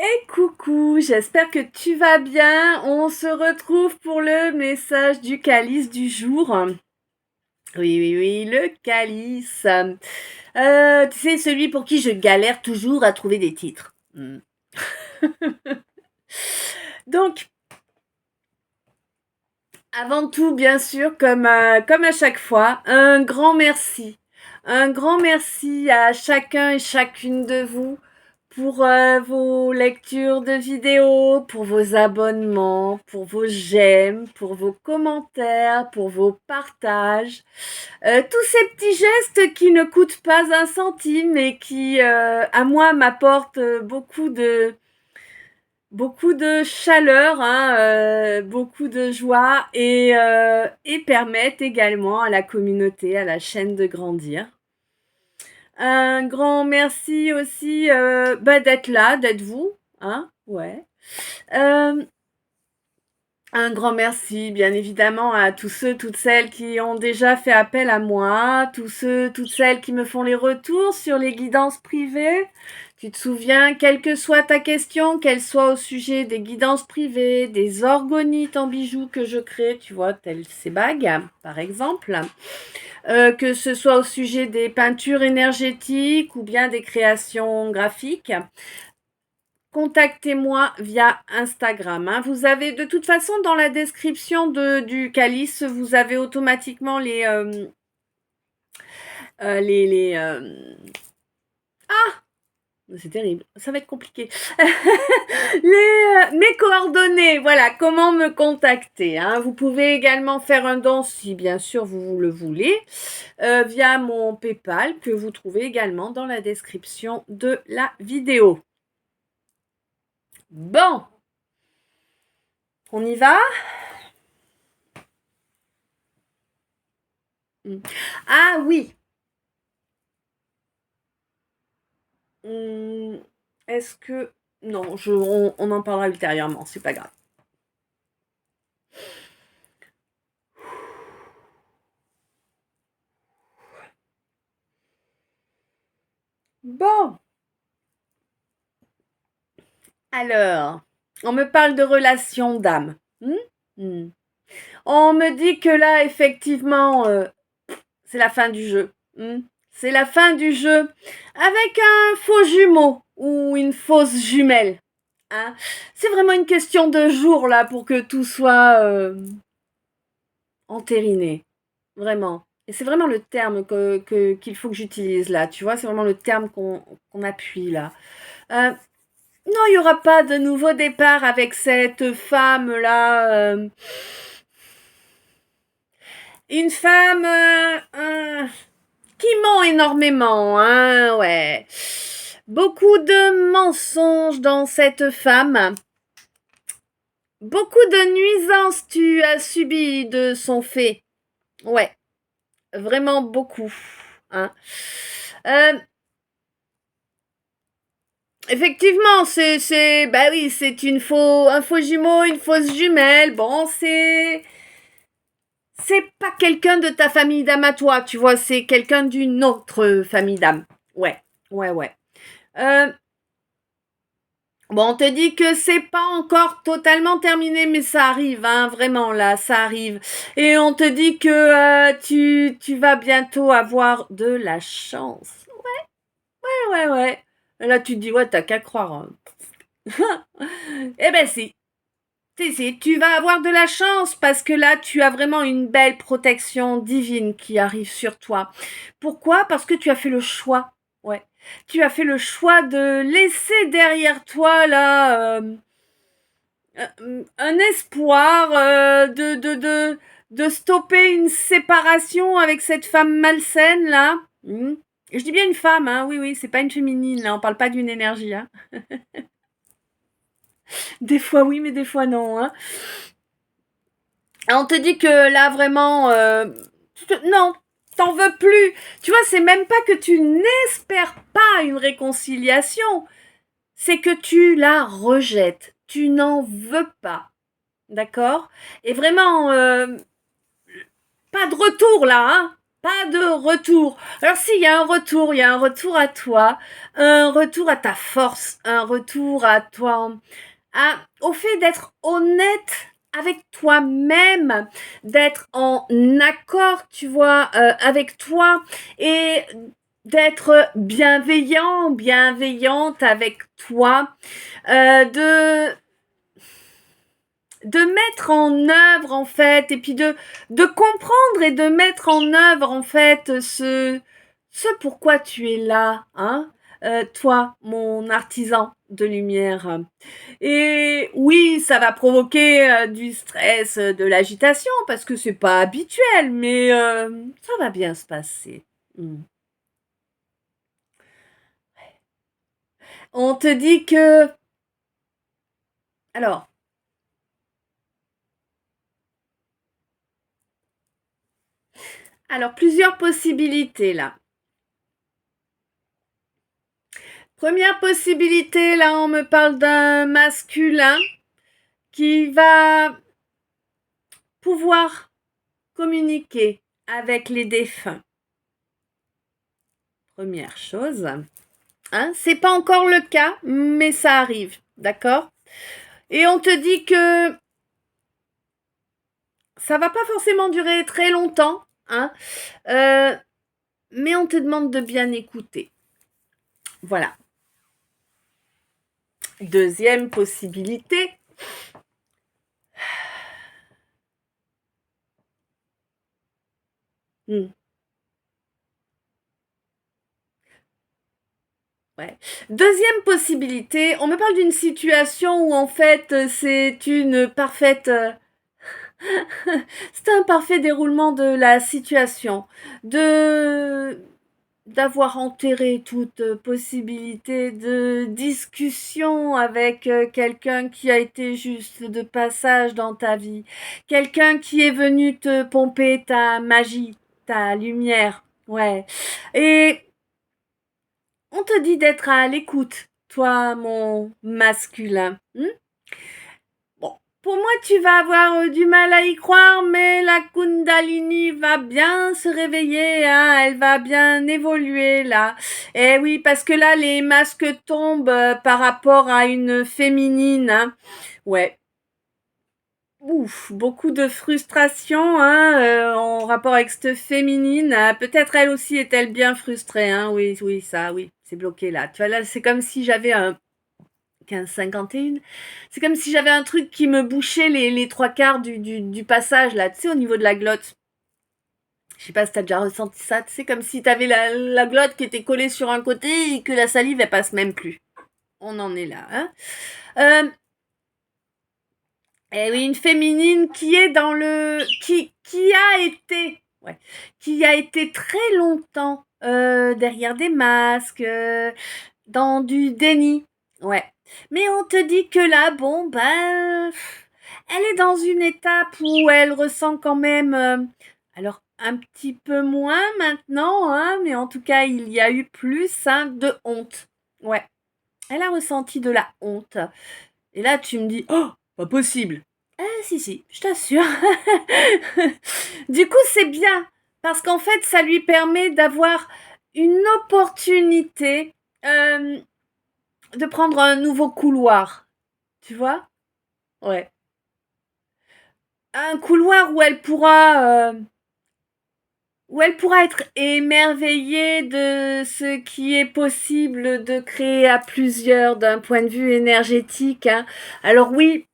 Et coucou, j'espère que tu vas bien. On se retrouve pour le message du calice du jour. Oui, oui, oui, le calice. Tu sais, celui pour qui je galère toujours à trouver des titres. Donc, avant tout, bien sûr, comme à chaque fois, un grand merci. Un grand merci à chacun et chacune de vous pour vos lectures de vidéos, pour vos abonnements, pour vos j'aime, pour vos commentaires, pour vos partages. Tous ces petits gestes qui ne coûtent pas un centime et qui, à moi, m'apportent beaucoup de chaleur, hein, beaucoup de joie et permettent également à la communauté, à la chaîne de grandir. Un grand merci aussi d'être là, d'être vous, hein, ouais. Euh, un grand merci, bien évidemment, à tous ceux, toutes celles qui ont déjà fait appel à moi, tous ceux, toutes celles qui me font les retours sur les guidances privées. Tu te souviens, quelle que soit ta question, qu'elle soit au sujet des guidances privées, des orgonites en bijoux que je crée, tu vois, telles ces bagues, par exemple, que ce soit au sujet des peintures énergétiques ou bien des créations graphiques, contactez-moi via Instagram. Hein. Vous avez de toute façon dans la description du calice, vous avez automatiquement les ah, c'est terrible, ça va être compliqué. Mes coordonnées, voilà, comment me contacter. Hein. Vous pouvez également faire un don si bien sûr vous le voulez via mon PayPal que vous trouvez également dans la description de la vidéo. Bon, on y va? Ah oui. Est-ce que... Non, on en parlera ultérieurement, c'est pas grave. Bon. Alors, on me parle de relation d'âme. On me dit que là, effectivement, c'est la fin du jeu. C'est la fin du jeu avec un faux jumeau ou une fausse jumelle. Hein. C'est vraiment une question de jour là pour que tout soit entériné. Vraiment. Et c'est vraiment le terme qu'il faut que j'utilise là. Tu vois, c'est vraiment le terme qu'on appuie là. Non, il n'y aura pas de nouveau départ avec cette femme-là. Une femme qui ment énormément, hein, ouais. Beaucoup de mensonges dans cette femme. Beaucoup de nuisances tu as subies de son fait. Ouais, vraiment beaucoup. Hein. Effectivement, bah oui, c'est un faux jumeau, une fausse jumelle. Bon, c'est pas quelqu'un de ta famille d'âme à toi, tu vois, c'est quelqu'un d'une autre famille d'âme. Ouais, ouais, ouais. Bon, on te dit que c'est pas encore totalement terminé, mais ça arrive, hein, vraiment, là, ça arrive. Et on te dit que tu vas bientôt avoir de la chance. Ouais, ouais, ouais. Là, tu te dis, ouais, t'as qu'à croire. Hein. Eh ben, si. Tu vas avoir de la chance parce que là, tu as vraiment une belle protection divine qui arrive sur toi. Pourquoi? Parce que tu as fait le choix. Ouais. Tu as fait le choix de laisser derrière toi, là, un espoir de stopper une séparation avec cette femme malsaine, là. Je dis bien une femme, hein. Oui, oui, c'est pas une féminine, là. On parle pas d'une énergie, hein. Des fois oui, mais des fois non, hein. On te dit que là, vraiment, non, t'en veux plus. Tu vois, c'est même pas que tu n'espères pas une réconciliation, c'est que tu la rejettes. Tu n'en veux pas. D'accord? Et vraiment, pas de retour là, hein? pas de retour. Alors s'il y a un retour, il y a un retour à toi, un retour à ta force, un retour à toi, au fait d'être honnête avec toi-même, d'être en accord, tu vois, avec toi et d'être bienveillant, bienveillante avec toi, de mettre en œuvre en fait et puis de comprendre et de mettre en œuvre en fait ce pourquoi tu es là, hein, toi mon artisan de lumière. Et oui, ça va provoquer du stress, de l'agitation parce que c'est pas habituel, mais ça va bien se passer. Mm. On te dit que alors plusieurs possibilités là. Première possibilité, là, on me parle d'un masculin qui va pouvoir communiquer avec les défunts. Première chose. Hein, c'est pas encore le cas, mais ça arrive, d'accord? Et on te dit que ça va pas forcément durer très longtemps, hein, mais on te demande de bien écouter. Voilà. Deuxième possibilité. Ouais. Deuxième possibilité, on me parle d'une situation où en fait c'est une parfaite c'est un parfait déroulement de la situation, de d'avoir enterré toute possibilité de discussion avec quelqu'un qui a été juste de passage dans ta vie, quelqu'un qui est venu te pomper ta magie, ta lumière, ouais. Et on te dit d'être à l'écoute, toi, mon masculin. Bon, pour moi, tu vas avoir du mal à y croire, mais la Kundalini va bien se réveiller, hein, elle va bien évoluer là. Et oui, parce que là, les masques tombent par rapport à une féminine. Hein. Ouais. Ouf, beaucoup de frustration hein, en rapport avec cette féminine. Peut-être elle aussi est-elle bien frustrée. Hein. Oui, oui, ça, oui, c'est bloqué là. Tu vois, là, c'est comme si j'avais un 15-51. C'est comme si j'avais un truc qui me bouchait les trois quarts du passage, là, tu sais, au niveau de la glotte. Je sais pas si t'as déjà ressenti ça, tu sais, comme si t'avais la glotte qui était collée sur un côté et que la salive, elle passe même plus. On en est là, hein. Eh oui, une féminine qui est dans le... qui a été... Ouais, qui a été très longtemps derrière des masques, dans du déni. Ouais. Mais on te dit que là, bon, ben, elle est dans une étape où elle ressent quand même, alors un petit peu moins maintenant, hein, mais en tout cas, il y a eu plus hein, de honte. Ouais. Elle a ressenti de la honte. Et là, tu me dis, oh, pas possible. Si, je t'assure. Du coup, c'est bien, parce qu'en fait, ça lui permet d'avoir une opportunité de prendre un nouveau couloir. Tu vois? Ouais. Un couloir où elle pourra être émerveillée de ce qui est possible de créer à plusieurs d'un point de vue énergétique. Hein. Alors oui,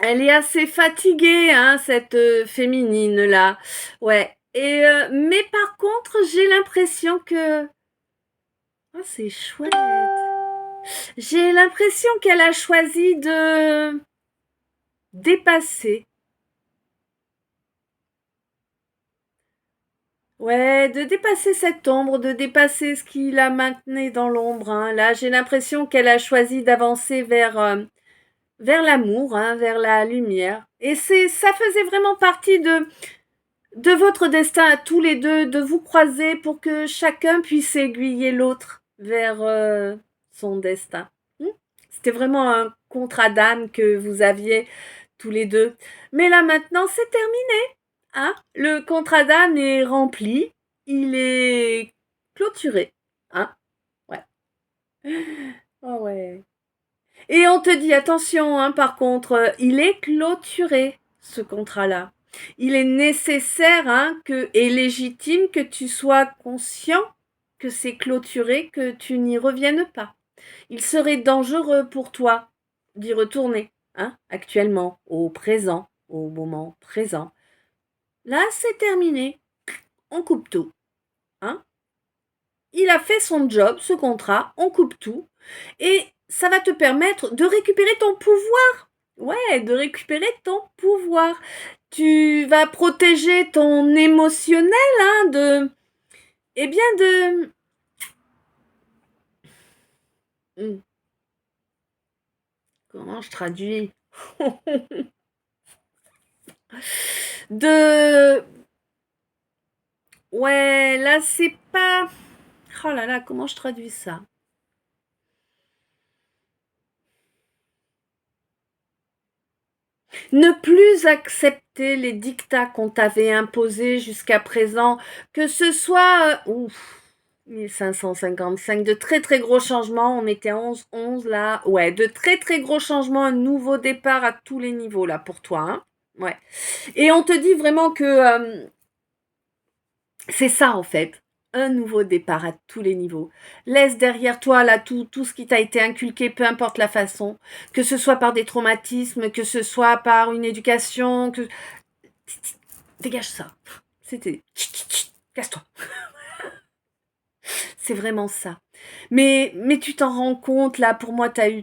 elle est assez fatiguée, hein, cette féminine là. Ouais. Et mais par contre, j'ai l'impression que oh, c'est chouette. J'ai l'impression qu'elle a choisi de dépasser. Ouais, de dépasser cette ombre, de dépasser ce qui la maintenait dans l'ombre. Hein. Là, j'ai l'impression qu'elle a choisi d'avancer vers l'amour, hein, vers la lumière. Et ça faisait vraiment partie de votre destin à tous les deux, de vous croiser pour que chacun puisse aiguiller l'autre vers son destin. Hmm. C'était vraiment un contrat d'âme que vous aviez tous les deux. Mais là maintenant, c'est terminé. Hein, le contrat d'âme est rempli, il est clôturé. Hein, ouais. Oh ouais. Et on te dit, attention, hein, par contre, il est clôturé, ce contrat-là. Il est nécessaire et légitime que tu sois conscient que c'est clôturé, que tu n'y reviennes pas. Il serait dangereux pour toi d'y retourner, actuellement, au présent, au moment présent. Là, c'est terminé. On coupe tout. Hein. Il a fait son job, ce contrat, on coupe tout. Et ça va te permettre de récupérer ton pouvoir. Ouais, de récupérer ton pouvoir. Tu vas protéger ton émotionnel, de... Comment je traduis de... Ouais, là, c'est pas... Oh là là, comment je traduis ça? Ne plus accepter les dictats qu'on t'avait imposés jusqu'à présent, que ce soit... 1555, de très très gros changements, on était à 11 là, ouais, de très très gros changements, un nouveau départ à tous les niveaux là pour toi, ouais. Et on te dit vraiment que c'est ça en fait, un nouveau départ à tous les niveaux. Laisse derrière toi là tout ce qui t'a été inculqué, peu importe la façon, que ce soit par des traumatismes, que ce soit par une éducation, que dégage ça. C'était casse-toi. C'est vraiment ça. Mais tu t'en rends compte là, pour moi t'as le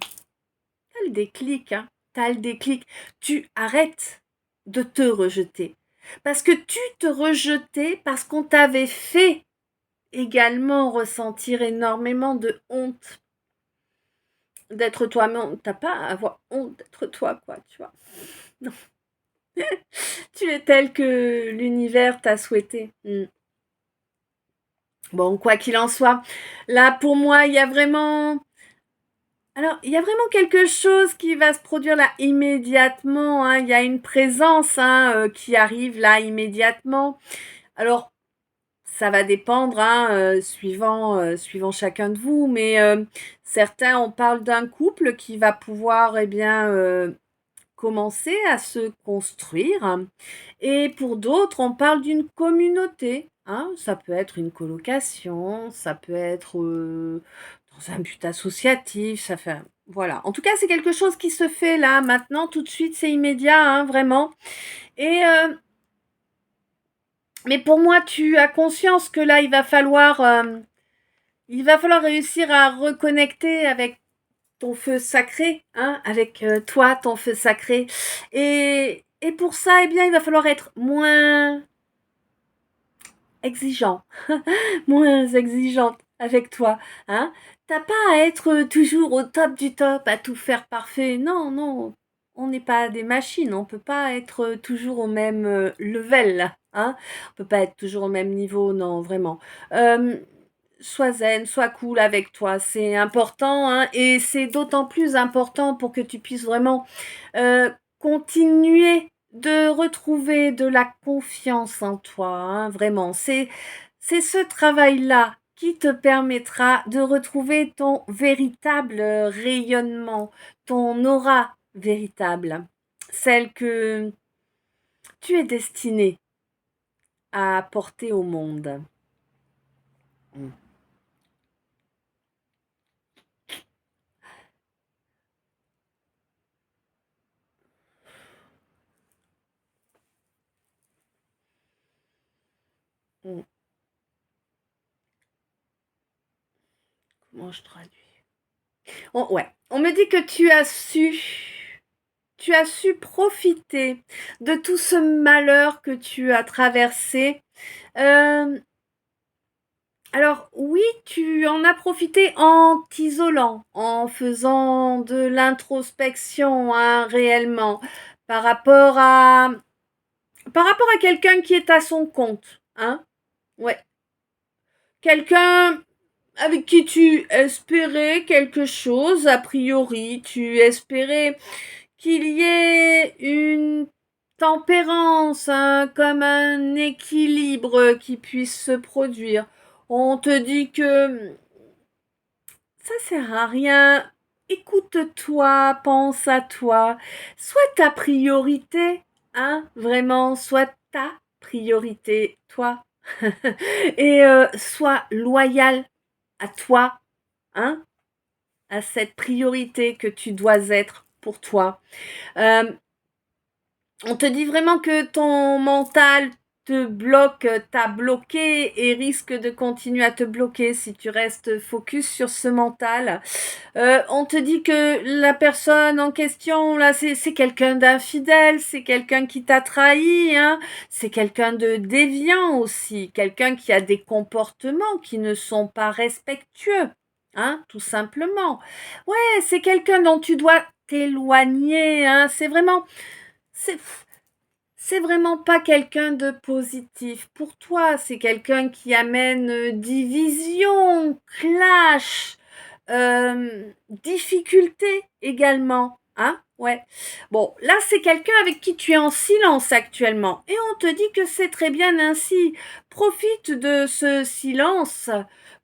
déclic, T'as le déclic. Tu arrêtes de te rejeter. Parce que tu te rejetais parce qu'on t'avait fait également ressentir énormément de honte d'être toi. Mais t'as pas à avoir honte d'être toi, quoi, tu vois. Non. Tu es tel que l'univers t'a souhaité. Bon, quoi qu'il en soit, là, pour moi, il y a vraiment... Alors, il y a vraiment quelque chose qui va se produire là immédiatement. Il y a une présence qui arrive là immédiatement. Alors, ça va dépendre suivant chacun de vous, mais certains, on parle d'un couple qui va pouvoir commencer à se construire. Et pour d'autres, on parle d'une communauté. Ça peut être une colocation, ça peut être dans un but associatif, ça fait... Voilà. En tout cas, c'est quelque chose qui se fait là, maintenant, tout de suite, c'est immédiat, vraiment. Et... mais pour moi, tu as conscience que là, il va falloir réussir à reconnecter avec ton feu sacré, avec toi, ton feu sacré. Et pour ça, il va falloir être moins exigeant, moins exigeante avec toi, T'as pas à être toujours au top du top, à tout faire parfait. Non, non, on n'est pas des machines, on peut pas être toujours au même level, On peut pas être toujours au même niveau, non, vraiment. Sois zen, sois cool avec toi, c'est important, et c'est d'autant plus important pour que tu puisses vraiment continuer de retrouver de la confiance en toi, vraiment. C'est ce travail-là qui te permettra de retrouver ton véritable rayonnement, ton aura véritable, celle que tu es destiné à apporter au monde. Comment je traduis? Ouais, on me dit que tu as su profiter de tout ce malheur que tu as traversé. Alors oui, tu en as profité en t'isolant, en faisant de l'introspection, réellement, par rapport à quelqu'un qui est à son compte, Ouais. Quelqu'un avec qui tu espérais quelque chose, a priori, tu espérais qu'il y ait une tempérance, comme un équilibre qui puisse se produire. On te dit que ça sert à rien. Écoute-toi, pense à toi. Sois ta priorité, vraiment, sois ta priorité, toi. Et sois loyal à toi, hein, à cette priorité que tu dois être pour toi. On te dit vraiment que ton mental te bloque, t'a bloqué et risque de continuer à te bloquer si tu restes focus sur ce mental. On te dit que la personne en question, là, c'est quelqu'un d'infidèle, c'est quelqu'un qui t'a trahi, c'est quelqu'un de déviant aussi, quelqu'un qui a des comportements qui ne sont pas respectueux, tout simplement. Ouais, c'est quelqu'un dont tu dois t'éloigner, c'est vraiment, c'est, c'est vraiment pas quelqu'un de positif pour toi, c'est quelqu'un qui amène division, clash, difficulté également, ouais. Bon, là, c'est quelqu'un avec qui tu es en silence actuellement et on te dit que c'est très bien ainsi. Profite de ce silence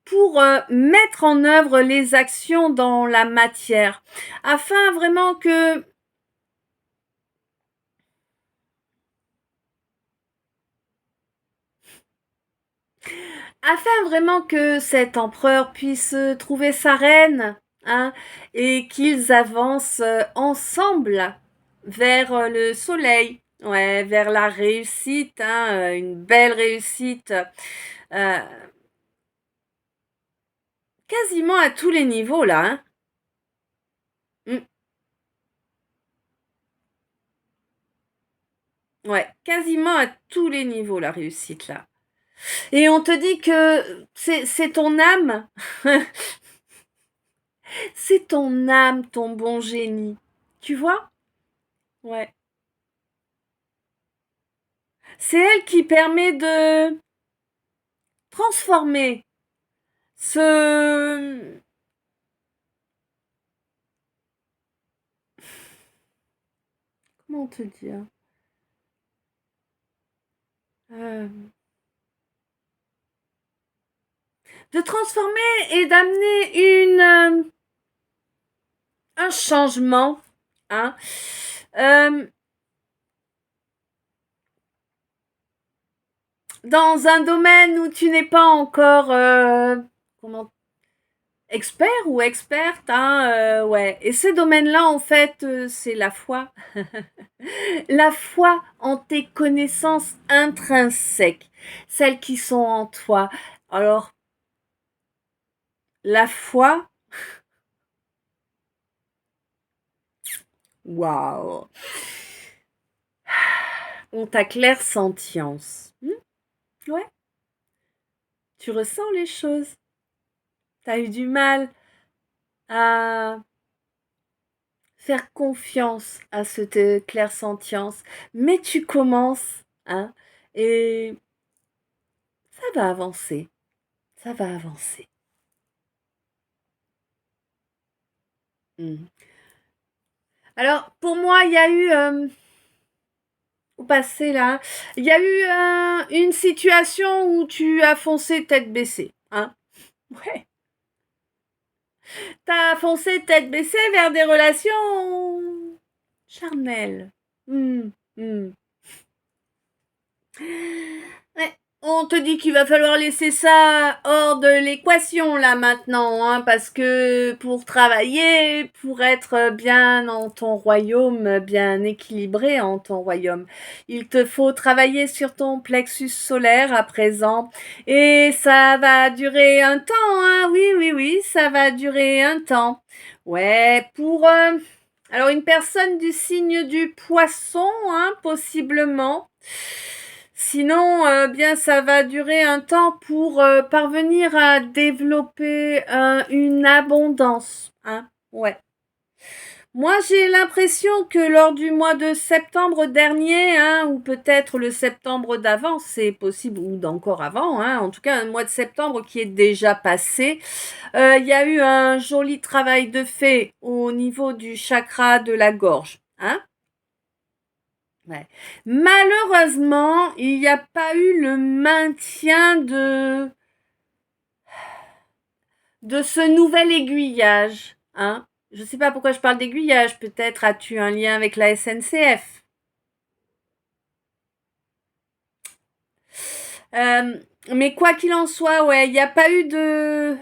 pour mettre en œuvre les actions dans la matière afin vraiment que cet empereur puisse trouver sa reine, et qu'ils avancent ensemble vers le soleil, ouais, vers la réussite, une belle réussite, euh, quasiment à tous les niveaux là. Mm, ouais, quasiment à tous les niveaux la réussite là. Et on te dit que c'est ton âme, c'est ton âme, ton bon génie, tu vois? Ouais. C'est elle qui permet de transformer ce... Comment te dire? Euh, de transformer et d'amener un changement, hein, euh, dans un domaine où tu n'es pas encore comment, expert ou experte, ouais. Et ce domaine-là, en fait, c'est la foi. La foi en tes connaissances intrinsèques, celles qui sont en toi. Alors, la foi, waouh, on ta clairsentience. Ouais, tu ressens les choses. Tu as eu du mal à faire confiance à cette clairsentience, mais tu commences, et ça va avancer, ça va avancer. Mhm. Alors, pour moi, il y a eu, au passé là, il y a eu une situation où tu as foncé tête baissée, Ouais, t'as foncé tête baissée vers des relations charnelles. Hmm, hmm. Ouais. On te dit qu'il va falloir laisser ça hors de l'équation là maintenant, parce que pour travailler, pour être bien dans ton royaume, bien équilibré en ton royaume, il te faut travailler sur ton plexus solaire à présent. Et ça va durer un temps, oui, oui, oui, ça va durer un temps. Ouais, pour... alors une personne du signe du poisson, possiblement. Sinon, bien, ça va durer un temps pour parvenir à développer une abondance, ouais. Moi, j'ai l'impression que lors du mois de septembre dernier, ou peut-être le septembre d'avant, c'est possible, ou d'encore avant, en tout cas un mois de septembre qui est déjà passé, il y a eu un joli travail de fait au niveau du chakra de la gorge, Ouais. Malheureusement, il n'y a pas eu le maintien de ce nouvel aiguillage, hein. Je ne sais pas pourquoi je parle d'aiguillage. Peut-être as-tu un lien avec la SNCF. Mais quoi qu'il en soit, ouais, il n'y a pas eu de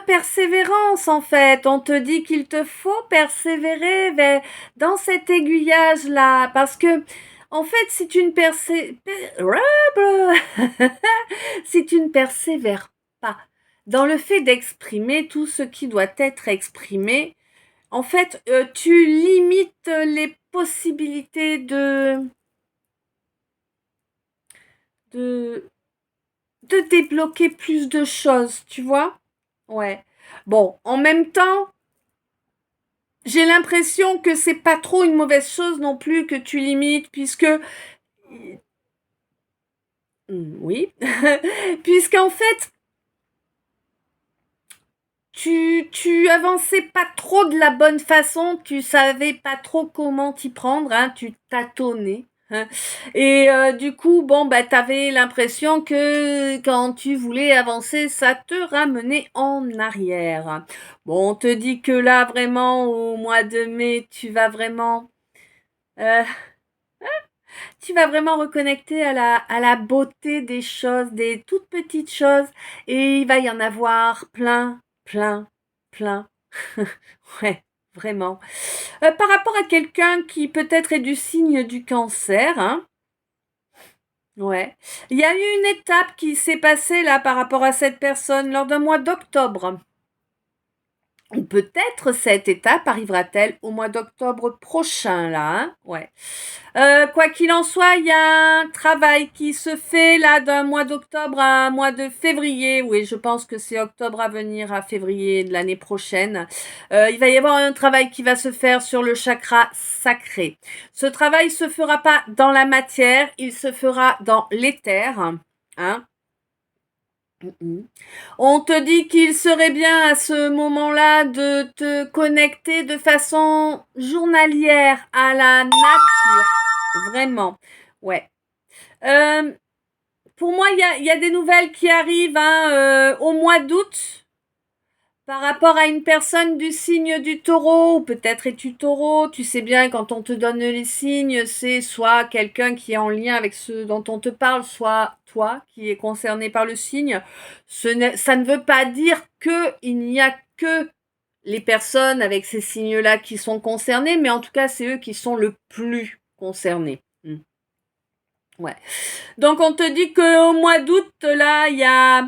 persévérance en fait. On te dit qu'il te faut persévérer dans cet aiguillage là, parce que en fait, si tu ne si tu ne persévères pas dans le fait d'exprimer tout ce qui doit être exprimé, en fait, tu limites les possibilités de de débloquer plus de choses, tu vois? Ouais. Bon, en même temps, j'ai l'impression que c'est pas trop une mauvaise chose non plus que tu limites, puisque oui, puisqu'en fait, tu avançais pas trop de la bonne façon, tu savais pas trop comment t'y prendre, hein, tu tâtonnais. Hein. Et du coup, bon, bah, t'avais l'impression que quand tu voulais avancer, ça te ramenait en arrière. Bon, on te dit que là, vraiment, au mois de mai, euh, tu vas vraiment reconnecter à la beauté des choses, des toutes petites choses, et il va y en avoir plein, plein, plein. Ouais, vraiment. Par rapport à quelqu'un qui peut-être est du signe du cancer, hein, ouais. Il y a eu une étape qui s'est passée là par rapport à cette personne lors d'un mois d'octobre. Ou peut-être cette étape arrivera-t-elle au mois d'octobre prochain, là, hein. Ouais. Quoi qu'il en soit, il y a un travail qui se fait là d'un mois d'octobre à un mois de février. Oui, je pense que c'est octobre à venir à février de l'année prochaine. Il va y avoir un travail qui va se faire sur le chakra sacré. Ce travail se fera pas dans la matière, il se fera dans l'éther, hein. On te dit qu'il serait bien à ce moment-là de te connecter de façon journalière à la nature. Vraiment. Ouais. Euh, pour moi, il y a des nouvelles qui arrivent hein, au mois d'août par rapport à une personne du signe du taureau, ou peut-être es-tu taureau, tu sais bien quand on te donne les signes, c'est soit quelqu'un qui est en lien avec ce dont on te parle, soit toi qui es concerné par le signe. Ça ne veut pas dire qu'il n'y a que les personnes avec ces signes-là qui sont concernées, mais en tout cas, c'est eux qui sont le plus concernés. Ouais. Donc on te dit qu'au mois d'août, là, il y a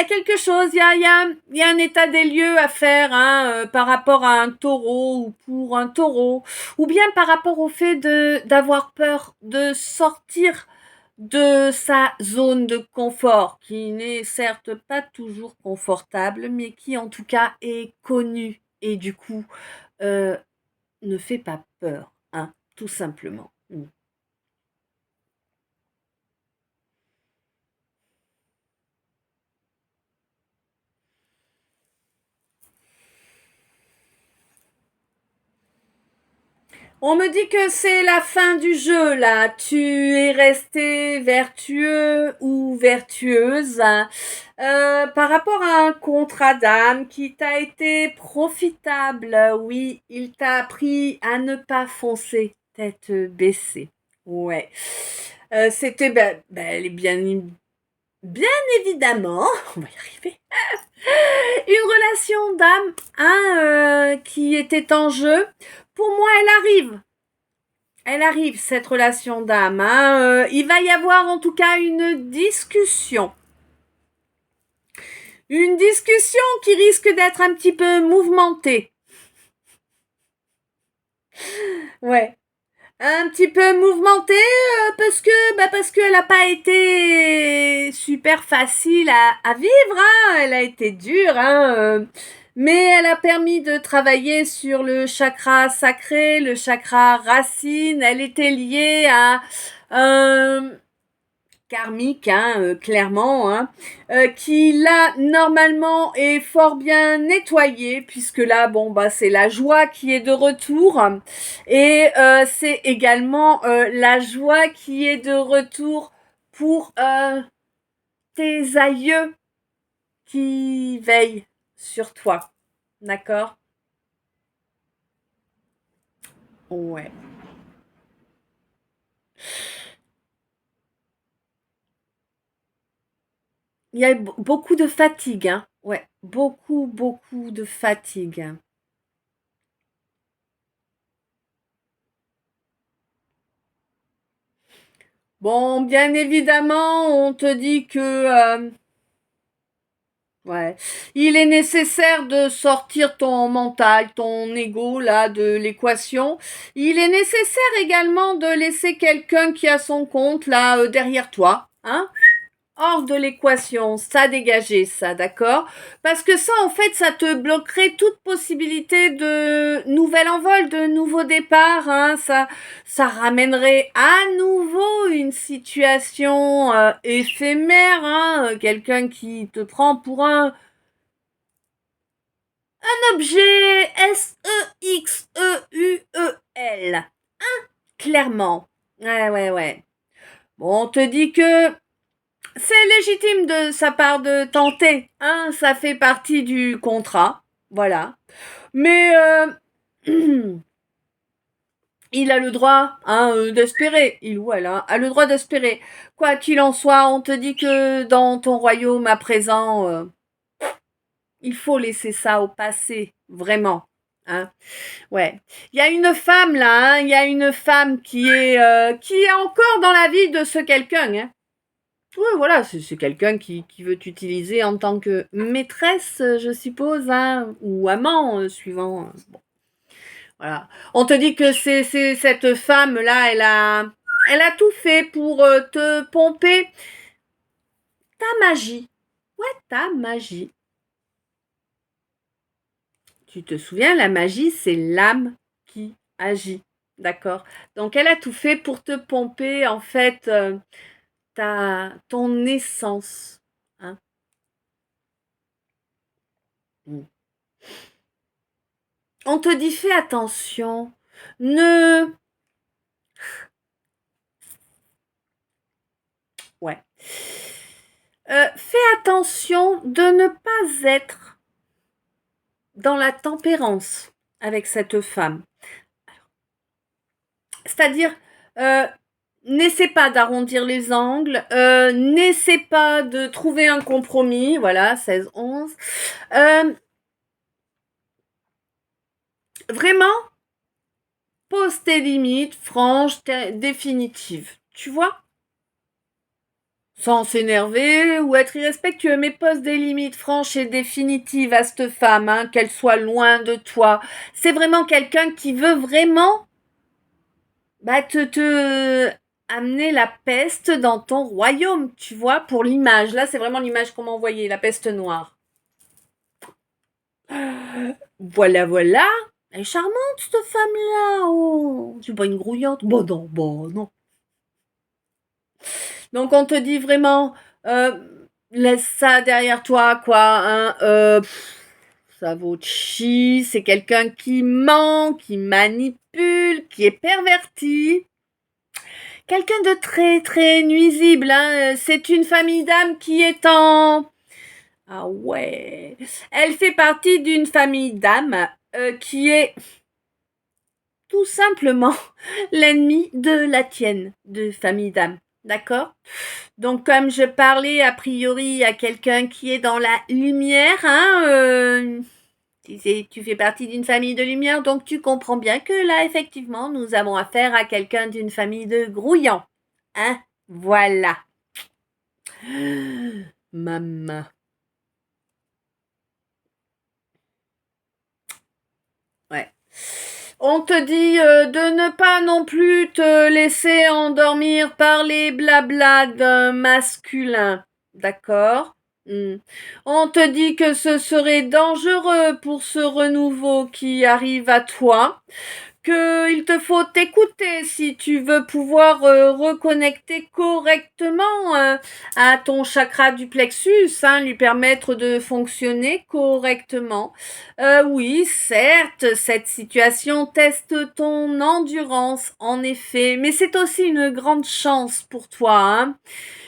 quelque chose, il y a un état des lieux à faire hein, par rapport à un taureau ou pour un taureau, ou bien par rapport au fait d'avoir peur de sortir de sa zone de confort, qui n'est certes pas toujours confortable, mais qui en tout cas est connue et du coup euh, ne fait pas peur, hein, tout simplement. On me dit que c'est la fin du jeu là. Tu es resté vertueux ou vertueuse par rapport à un contrat d'âme qui t'a été profitable. Oui, il t'a appris à ne pas foncer tête baissée. Ouais. C'était bien évidemment, on va y arriver, une relation d'âme hein, qui était en jeu. Pour moi, elle arrive cette relation d'âme. Hein. Il va y avoir en tout cas une discussion qui risque d'être un petit peu mouvementée. Ouais. Un petit peu mouvementée parce qu'elle n'a pas été super facile à vivre. Hein. Elle a été dure. Hein. Mais elle a permis de travailler sur le chakra sacré, le chakra racine. Elle était liée à karmique, hein, clairement, hein, qui là normalement est fort bien nettoyé, puisque là bon bah c'est la joie qui est de retour, et c'est également la joie qui est de retour pour tes aïeux qui veillent sur toi, d'accord? Ouais. Il y a beaucoup de fatigue, hein. Ouais, beaucoup, beaucoup de fatigue. Bon, bien évidemment, on te dit que ouais, il est nécessaire de sortir ton mental, ton ego là de l'équation. Il est nécessaire également de laisser quelqu'un qui a son compte là derrière toi, hein? Hors de l'équation, ça dégager ça, d'accord? Parce que ça, en fait, ça te bloquerait toute possibilité de nouvel envol, de nouveau départ, hein. Ça ramènerait à nouveau une situation éphémère, hein. Quelqu'un qui te prend pour un objet Sexeuel, clairement. Ouais, ouais, ouais. Bon, on te dit que c'est légitime de sa part de tenter, hein, ça fait partie du contrat, voilà. Mais il a le droit d'espérer, il ou elle a le droit d'espérer. Quoi qu'il en soit, on te dit que dans ton royaume à présent, il faut laisser ça au passé, vraiment. Hein. Ouais. Il y a une femme là, hein, il y a une femme qui est encore dans la vie de ce quelqu'un. Hein. Oui, voilà, c'est quelqu'un qui veut t'utiliser en tant que maîtresse, je suppose, hein, ou amant, suivant. Bon, voilà. On te dit que c'est cette femme-là, elle a tout fait pour te pomper ta magie. Ouais, ta magie. Tu te souviens, la magie, c'est l'âme qui agit. D'accord? Donc, elle a tout fait pour te pomper, en fait, ton essence. Hein. Mm. On te dit fais attention. Ne. Ouais. Fais attention de ne pas être dans la tempérance avec cette femme. C'est-à-dire, euh, n'essaie pas d'arrondir les angles, n'essaie pas de trouver un compromis, voilà, 16-11. Vraiment, pose tes limites, franches, définitives. Tu vois? Sans s'énerver ou être irrespectueux, mais pose des limites franches et définitives à cette femme, hein, qu'elle soit loin de toi. C'est vraiment quelqu'un qui veut vraiment te amener la peste dans ton royaume, tu vois, pour l'image. Là, c'est vraiment l'image qu'on m'a envoyée, la peste noire. Voilà, voilà. Elle est charmante, cette femme-là. Oh, c'est pas une grouillante. Bon, non. Donc, on te dit vraiment, laisse ça derrière toi, quoi. Hein, ça vaut chi. C'est quelqu'un qui ment, qui manipule, qui est perverti. Quelqu'un de très, très nuisible. Hein. C'est une famille d'âmes qui est en... Ah ouais. Elle fait partie d'une famille d'âmes qui est tout simplement l'ennemi de la tienne, de famille d'âmes. D'accord? Donc, comme je parlais a priori à quelqu'un qui est dans la lumière, hein, tu fais partie d'une famille de lumière, donc tu comprends bien que là, effectivement, nous avons affaire à quelqu'un d'une famille de grouillants. Hein? Voilà. Maman. Ouais. On te dit de ne pas non plus te laisser endormir par les blablas d'un masculin. D'accord? On te dit que ce serait dangereux pour ce renouveau qui arrive à toi, qu'il te faut t'écouter si tu veux pouvoir reconnecter correctement à ton chakra du plexus, hein, lui permettre de fonctionner correctement. Oui, certes, cette situation teste ton endurance, en effet, mais c'est aussi une grande chance pour toi, hein.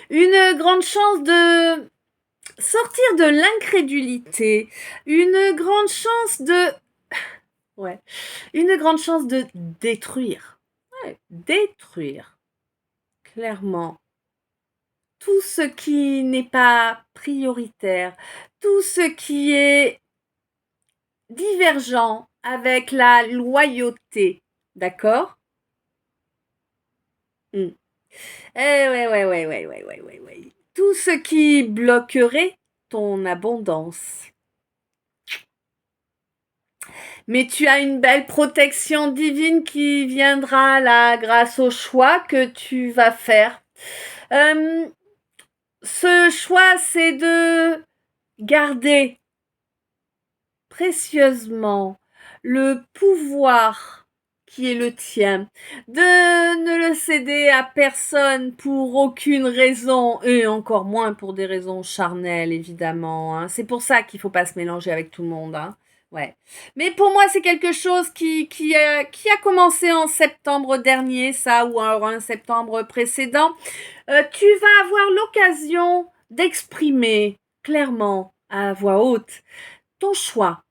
Une grande chance de sortir de l'incrédulité, une grande chance de... Ouais, une grande chance de détruire. Ouais, détruire, clairement. Tout ce qui n'est pas prioritaire, tout ce qui est divergent avec la loyauté. D'accord? Mm. Ouais. Tout ce qui bloquerait ton abondance. Mais tu as une belle protection divine qui viendra là grâce au choix que tu vas faire. Euh, Ce choix, c'est de garder précieusement le pouvoir qui est le tien, de ne le céder à personne pour aucune raison, et encore moins pour des raisons charnelles, évidemment, hein. C'est pour ça qu'il faut pas se mélanger avec tout le monde, hein. Ouais. Mais pour moi, c'est quelque chose qui a commencé en septembre dernier, ça, ou alors en septembre précédent. Tu vas avoir l'occasion d'exprimer clairement à voix haute ton choix,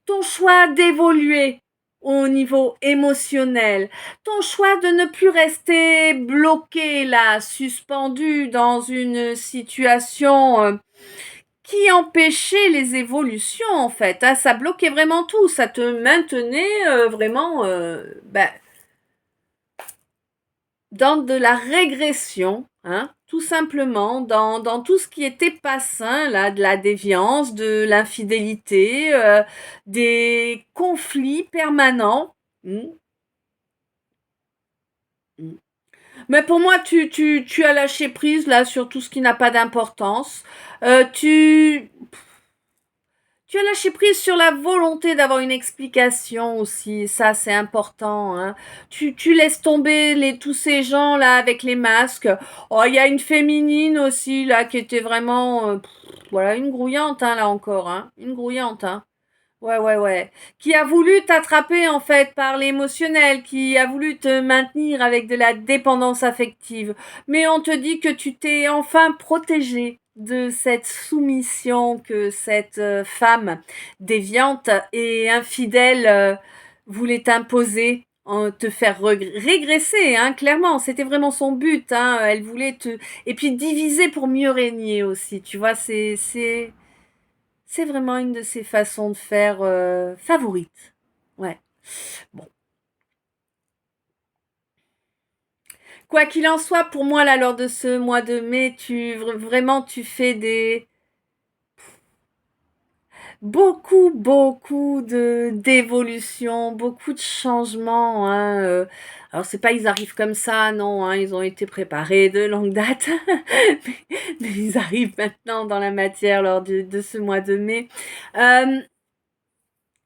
ton choix d'évoluer au niveau émotionnel, ton choix de ne plus rester bloqué là, suspendu dans une situation qui empêchait les évolutions en fait, hein. Ça bloquait vraiment tout, ça te maintenait vraiment dans de la régression, hein, tout simplement, dans tout ce qui était pas sain, là, de la déviance, de l'infidélité, des conflits permanents. Mm, mm. Mais pour moi, tu as lâché prise là sur tout ce qui n'a pas d'importance. Tu as lâché prise sur la volonté d'avoir une explication aussi, ça c'est important, hein. Tu laisses tomber tous ces gens là avec les masques. Oh, il y a une féminine aussi là qui était vraiment, voilà, une grouillante hein, là encore, hein, une grouillante, hein. Ouais. Qui a voulu t'attraper en fait par l'émotionnel, qui a voulu te maintenir avec de la dépendance affective. Mais on te dit que tu t'es enfin protégé de cette soumission que cette femme déviante et infidèle voulait t'imposer, te faire régresser, hein, clairement. C'était vraiment son but, hein. Elle voulait te... Et puis diviser pour mieux régner aussi, tu vois, c'est vraiment une de ses façons de faire favorites. Ouais. Bon. Quoi qu'il en soit, pour moi, là, lors de ce mois de mai, vraiment, tu fais beaucoup d'évolutions, beaucoup de changements, hein. Alors, c'est pas, ils arrivent comme ça, non, hein, ils ont été préparés de longue date. mais ils arrivent maintenant dans la matière lors de ce mois de mai. Euh,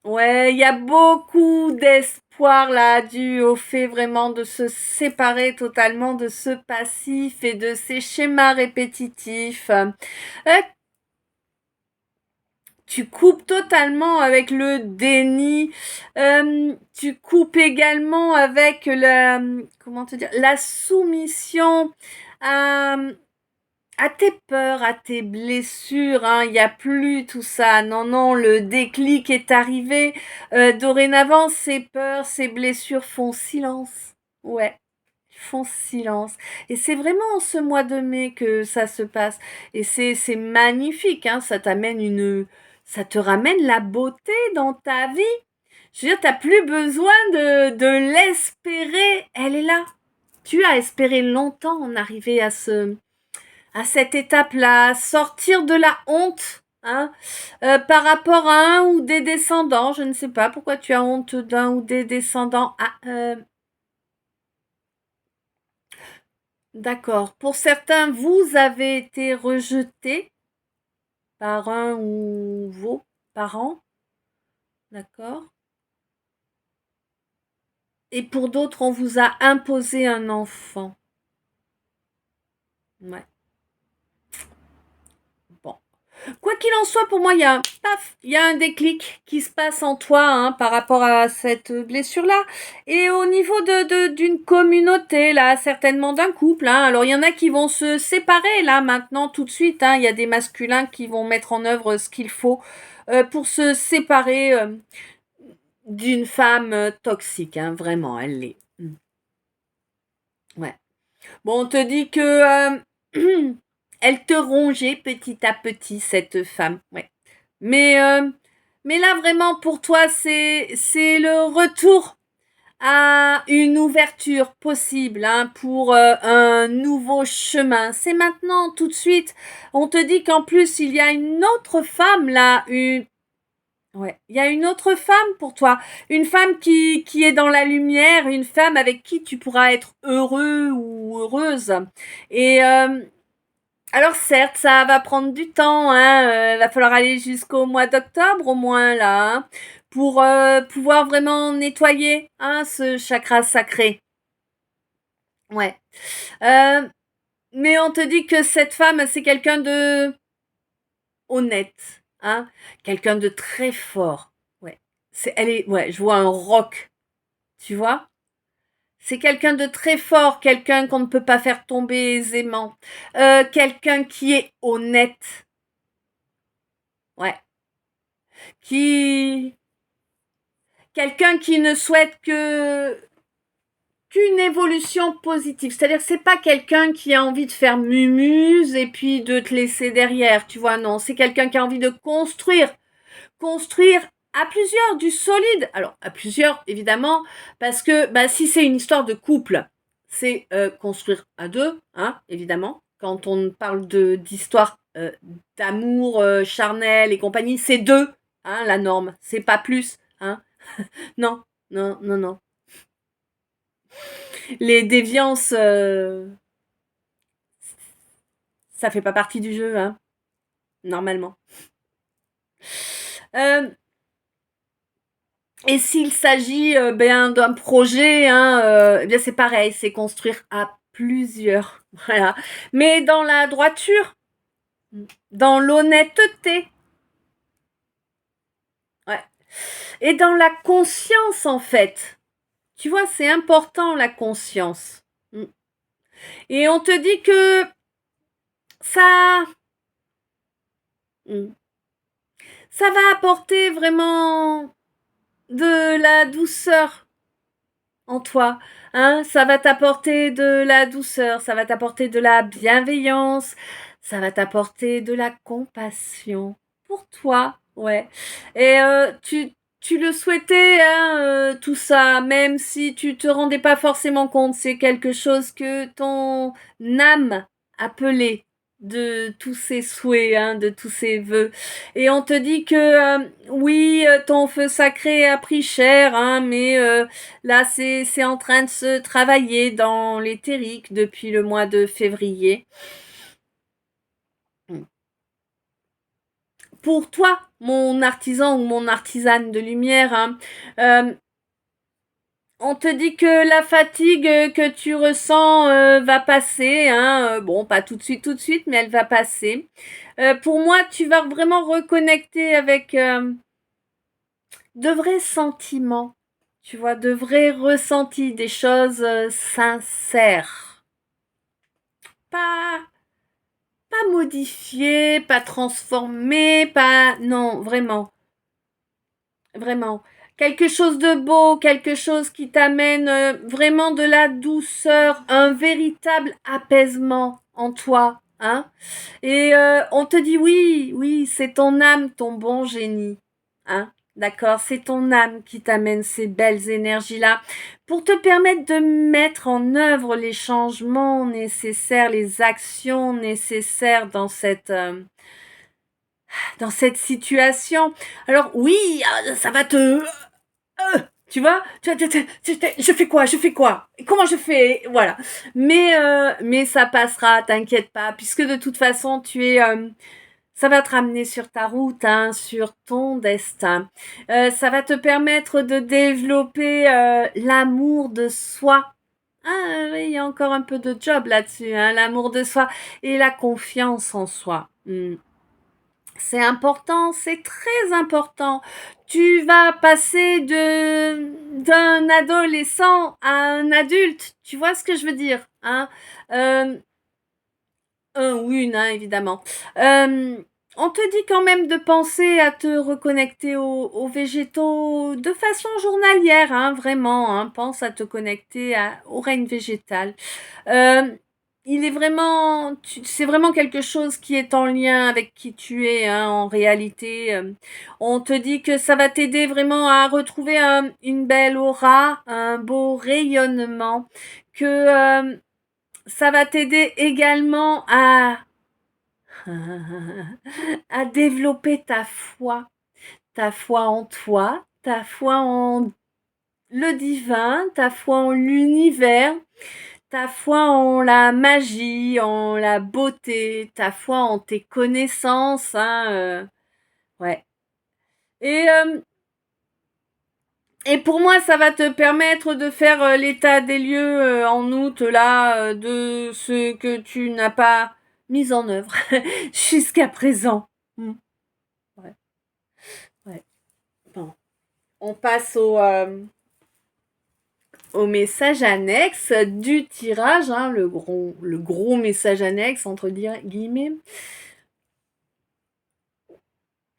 Ouais, il y a beaucoup d'espoir là, dû au fait vraiment de se séparer totalement de ce passif et de ces schémas répétitifs. Tu coupes totalement avec le déni. Tu coupes également avec comment te dire, la soumission à, à tes peurs, à tes blessures, hein, il n'y a plus tout ça. Non, le déclic est arrivé. Dorénavant, ces peurs, ces blessures font silence. Ouais, font silence. Et c'est vraiment en ce mois de mai que ça se passe. Et c'est magnifique, hein, ça te ramène la beauté dans ta vie. Je veux dire, t'as plus besoin de l'espérer. Elle est là. Tu as espéré longtemps en arriver à cette étape-là, sortir de la honte, hein, par rapport à un ou des descendants. Je ne sais pas pourquoi tu as honte d'un ou des descendants. Ah, d'accord. Pour certains, vous avez été rejeté par un ou vos parents, d'accord? et pour d'autres, on vous a imposé un enfant. Ouais. Bon. Quoi qu'il en soit, pour moi, il y a un déclic qui se passe en toi hein, par rapport à cette blessure-là. Et au niveau d'une communauté, là, certainement d'un couple. Hein. Alors, il y en a qui vont se séparer, là, maintenant, tout de suite. Hein. Il y a des masculins qui vont mettre en œuvre ce qu'il faut pour se séparer d'une femme toxique. Hein. Vraiment, elle l'est. Ouais. Bon, on te dit que elle te rongeait petit à petit, cette femme. Ouais. Mais, euh, mais là, vraiment, pour toi, c'est le retour à une ouverture possible hein, pour un nouveau chemin. C'est maintenant, tout de suite. On te dit qu'en plus, il y a une autre femme là, ouais, il y a une autre femme pour toi, une femme qui est dans la lumière, une femme avec qui tu pourras être heureux ou heureuse. Et alors certes, ça va prendre du temps, hein, va falloir aller jusqu'au mois d'octobre au moins là, hein, pour pouvoir vraiment nettoyer hein, ce chakra sacré. Ouais. Euh, mais on te dit que cette femme, c'est quelqu'un de honnête, hein, quelqu'un de très fort. Ouais. Ouais, je vois un roc, tu vois. C'est quelqu'un de très fort, quelqu'un qu'on ne peut pas faire tomber aisément, quelqu'un qui est honnête. Ouais. Qui quelqu'un qui ne souhaite qu'une évolution positive. C'est-à-dire que c'est pas quelqu'un qui a envie de faire mumuse et puis de te laisser derrière, tu vois, non. C'est quelqu'un qui a envie de construire à plusieurs, du solide. Alors, à plusieurs, évidemment, parce que bah, si c'est une histoire de couple, c'est construire à deux, hein, évidemment. Quand on parle d'histoire d'amour charnel et compagnie, c'est deux, hein, la norme. C'est pas plus, hein. Non, non, non, non. Les déviances, ça fait pas partie du jeu, hein, normalement. Euh, et s'il s'agit ben, d'un projet, hein, eh bien c'est pareil, c'est construire à plusieurs, voilà. Mais dans la droiture, dans l'honnêteté, ouais. Et dans la conscience en fait. Tu vois, c'est important la conscience. Et on te dit que ça, ça va apporter vraiment de la douceur en toi. Hein, ça va t'apporter de la douceur, ça va t'apporter de la bienveillance, ça va t'apporter de la compassion pour toi, ouais. Et tu le souhaitais, hein, tout ça, même si tu te rendais pas forcément compte, c'est quelque chose que ton âme appelait de tous ses souhaits, hein, de tous ses vœux. Et on te dit que oui, ton feu sacré a pris cher, hein, mais là c'est en train de se travailler dans l'éthérique depuis le mois de février. Pour toi, mon artisan ou mon artisane de lumière, hein, on te dit que la fatigue que tu ressens va passer, hein. Bon, pas tout de suite, mais elle va passer. Pour moi, tu vas vraiment reconnecter avec de vrais sentiments, tu vois, de vrais ressentis, des choses sincères. Pas, pas modifiées, pas transformées, pas... Non, vraiment, vraiment. Quelque chose de beau, quelque chose qui t'amène vraiment de la douceur, un véritable apaisement en toi, hein. Et on te dit oui, oui, c'est ton âme, ton bon génie, hein. D'accord, c'est ton âme qui t'amène ces belles énergies-là pour te permettre de mettre en œuvre les changements nécessaires, les actions nécessaires dans cette situation. Alors oui, ça va te tu vois, je fais quoi, comment je fais, voilà. Mais ça passera, t'inquiète pas, puisque de toute façon Ça va te ramener sur ta route, hein, sur ton destin. Ça va te permettre de développer l'amour de soi. Ah oui, il y a encore un peu de job là-dessus, hein, l'amour de soi et la confiance en soi. C'est important, c'est très important. Tu vas passer d'un adolescent à un adulte. Tu vois ce que je veux dire, hein? Un ou une, hein, évidemment. On te dit quand même de penser à te reconnecter aux végétaux de façon journalière, hein, vraiment, hein. Pense à te connecter au règne végétal. Euh, il est vraiment, c'est vraiment quelque chose qui est en lien avec qui tu es, hein, en réalité. On te dit que ça va t'aider vraiment à retrouver une belle aura, un beau rayonnement, que ça va t'aider également à développer ta foi en toi, ta foi en le divin, ta foi en l'univers, ta foi en la magie, en la beauté, ta foi en tes connaissances, hein, ouais. Et, euh, et pour moi, ça va te permettre de faire l'état des lieux en août, là, de ce que tu n'as pas mis en œuvre jusqu'à présent. Ouais, ouais. Bon. On passe au message annexe du tirage, hein, le gros message annexe, entre guillemets.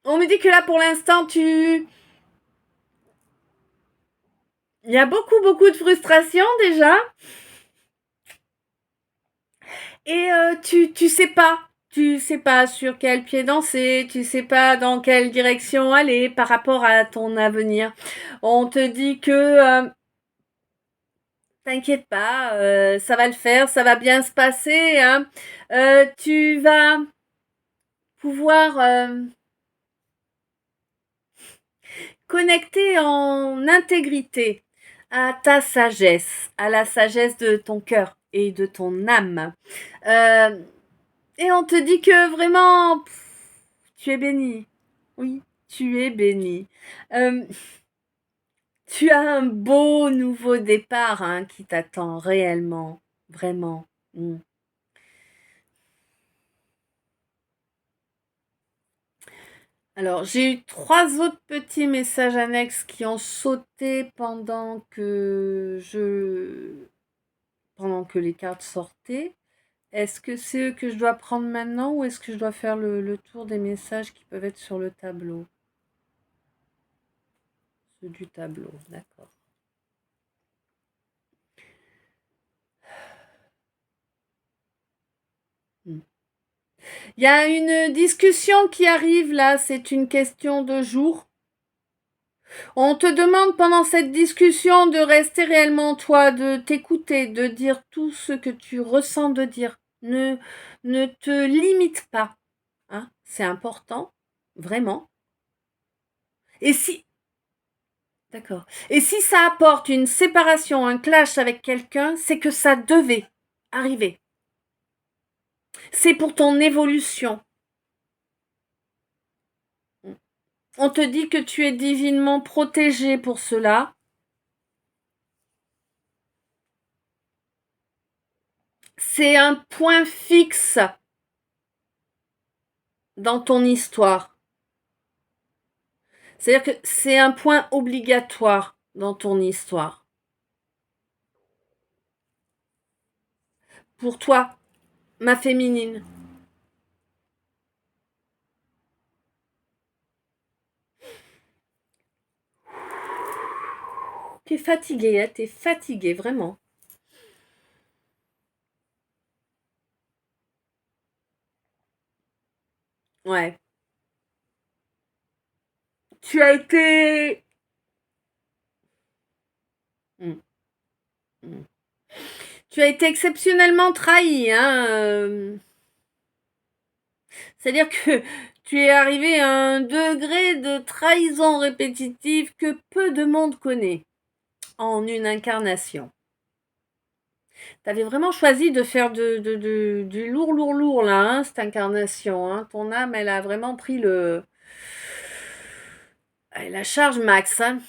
On me dit que là, pour l'instant, il y a beaucoup de frustration déjà. Et tu sais pas. Tu sais pas sur quel pied danser, tu sais pas dans quelle direction aller par rapport à ton avenir. On te dit que t'inquiète pas, ça va le faire, ça va bien se passer, hein. Tu vas pouvoir connecter en intégrité à ta sagesse, à la sagesse de ton cœur et de ton âme. Euh, et on te dit que vraiment, tu es béni. Oui, tu es béni. Euh, Tu as un beau nouveau départ, hein, qui t'attend réellement, vraiment. Alors, j'ai eu 3 autres petits messages annexes qui ont sauté pendant que les cartes sortaient. Est-ce que c'est eux que je dois prendre maintenant ou est-ce que je dois faire le tour des messages qui peuvent être sur le tableau? Ceux du tableau, d'accord. Il y a une discussion qui arrive là, c'est une question de jour. On te demande pendant cette discussion de rester réellement toi, de t'écouter, de dire tout ce que tu ressens de dire. Ne te limite pas, hein, c'est important, vraiment. Et si, d'accord. Et si ça apporte une séparation, un clash avec quelqu'un, c'est que ça devait arriver. C'est pour ton évolution. On te dit que tu es divinement protégé pour cela. C'est un point fixe dans ton histoire. C'est-à-dire que c'est un point obligatoire dans ton histoire. Pour toi, ma féminine. T'es fatiguée, hein, t'es fatiguée, vraiment. Ouais. Tu as été... Mm, mm. Tu as été exceptionnellement trahie, hein. C'est-à-dire que tu es arrivé à un degré de trahison répétitive que peu de monde connaît en une incarnation. Tu avais vraiment choisi de faire du lourd, lourd, lourd, là, hein, cette incarnation. Hein. Ton âme, elle a vraiment pris la charge max. Hein.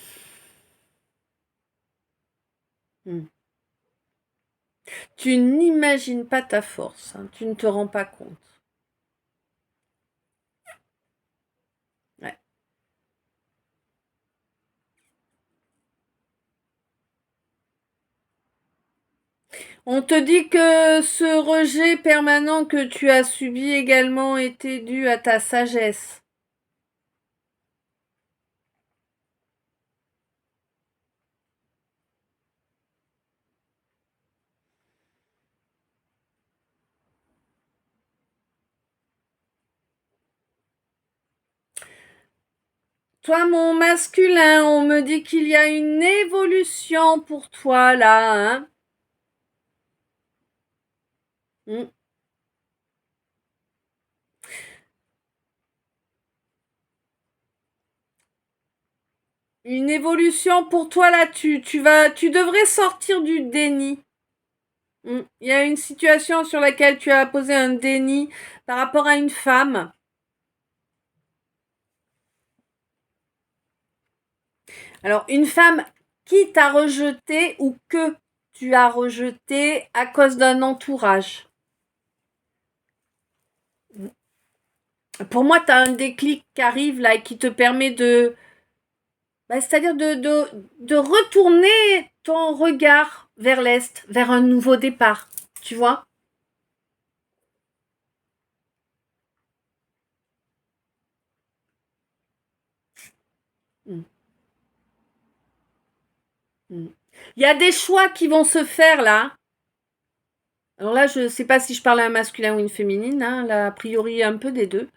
Hmm. Tu n'imagines pas ta force. Hein. Tu ne te rends pas compte. Ouais. On te dit que ce rejet permanent que tu as subi également était dû à ta sagesse. Toi, mon masculin, on me dit qu'il y a une évolution pour toi là, hein. Mm. Une évolution pour toi là, tu devrais sortir du déni. Mm. Il y a une situation sur laquelle tu as posé un déni par rapport à une femme. Alors, une femme qui t'a rejeté ou que tu as rejeté à cause d'un entourage. Pour moi, tu as un déclic qui arrive là et qui te permet c'est-à-dire de retourner ton regard vers l'Est, vers un nouveau départ. Tu vois? Mm, mm. Il y a des choix qui vont se faire là. Alors là, je ne sais pas si je parle à un masculin ou une féminine, hein, là, a priori un peu des deux.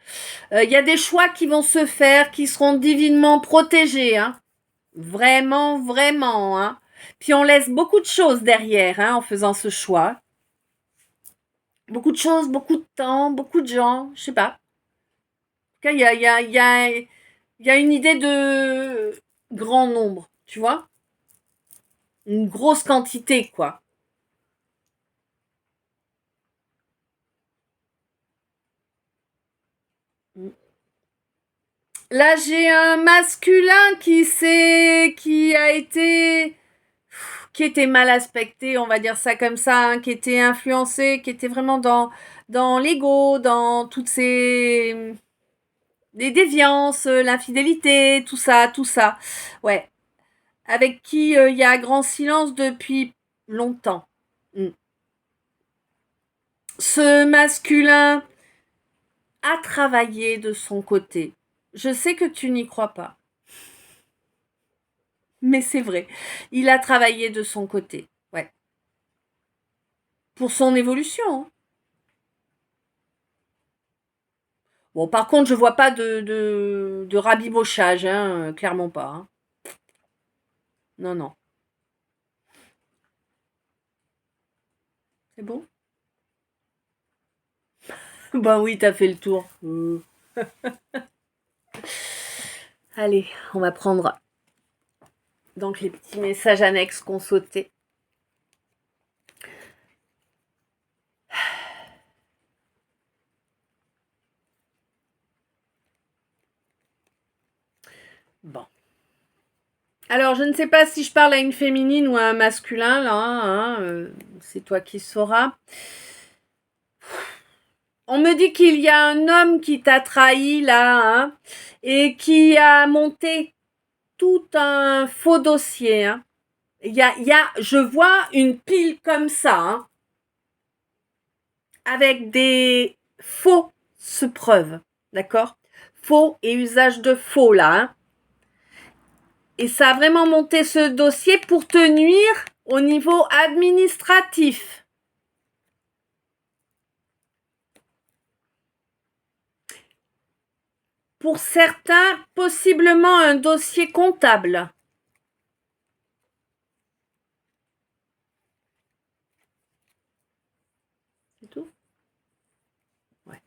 Il y a des choix qui vont se faire, qui seront divinement protégés, hein. Vraiment, vraiment, hein. Puis on laisse beaucoup de choses derrière, hein, en faisant ce choix. Beaucoup de choses, beaucoup de temps, beaucoup de gens, je sais pas. En tout cas, il y a une idée de grand nombre, tu vois? Une grosse quantité, quoi. Là, j'ai un masculin qui était mal aspecté, on va dire ça comme ça, hein, qui était influencé, qui était vraiment dans l'ego, dans toutes ces les déviances, l'infidélité, tout ça, tout ça. Ouais. Avec qui il y a grand silence depuis longtemps. Mm. Ce masculin a travaillé de son côté. Je sais que tu n'y crois pas, mais c'est vrai. Il a travaillé de son côté. Ouais. Pour son évolution. Hein. Bon, par contre, je vois pas de rabibochage, hein, clairement pas. Hein. Non, non. C'est bon? Bah oui, t'as fait le tour. Allez, on va prendre donc les petits messages annexes qu'on sautait. Bon. Alors, je ne sais pas si je parle à une féminine ou à un masculin, là, hein, c'est toi qui sauras. On me dit qu'il y a un homme qui t'a trahi, là, hein, et qui a monté tout un faux dossier. Hein. Je vois une pile comme ça, hein, avec des fausses preuves, d'accord? Faux et usage de faux, là, hein. Et ça a vraiment monté ce dossier pour te nuire au niveau administratif. Pour certains, possiblement un dossier comptable. C'est tout? Ouais.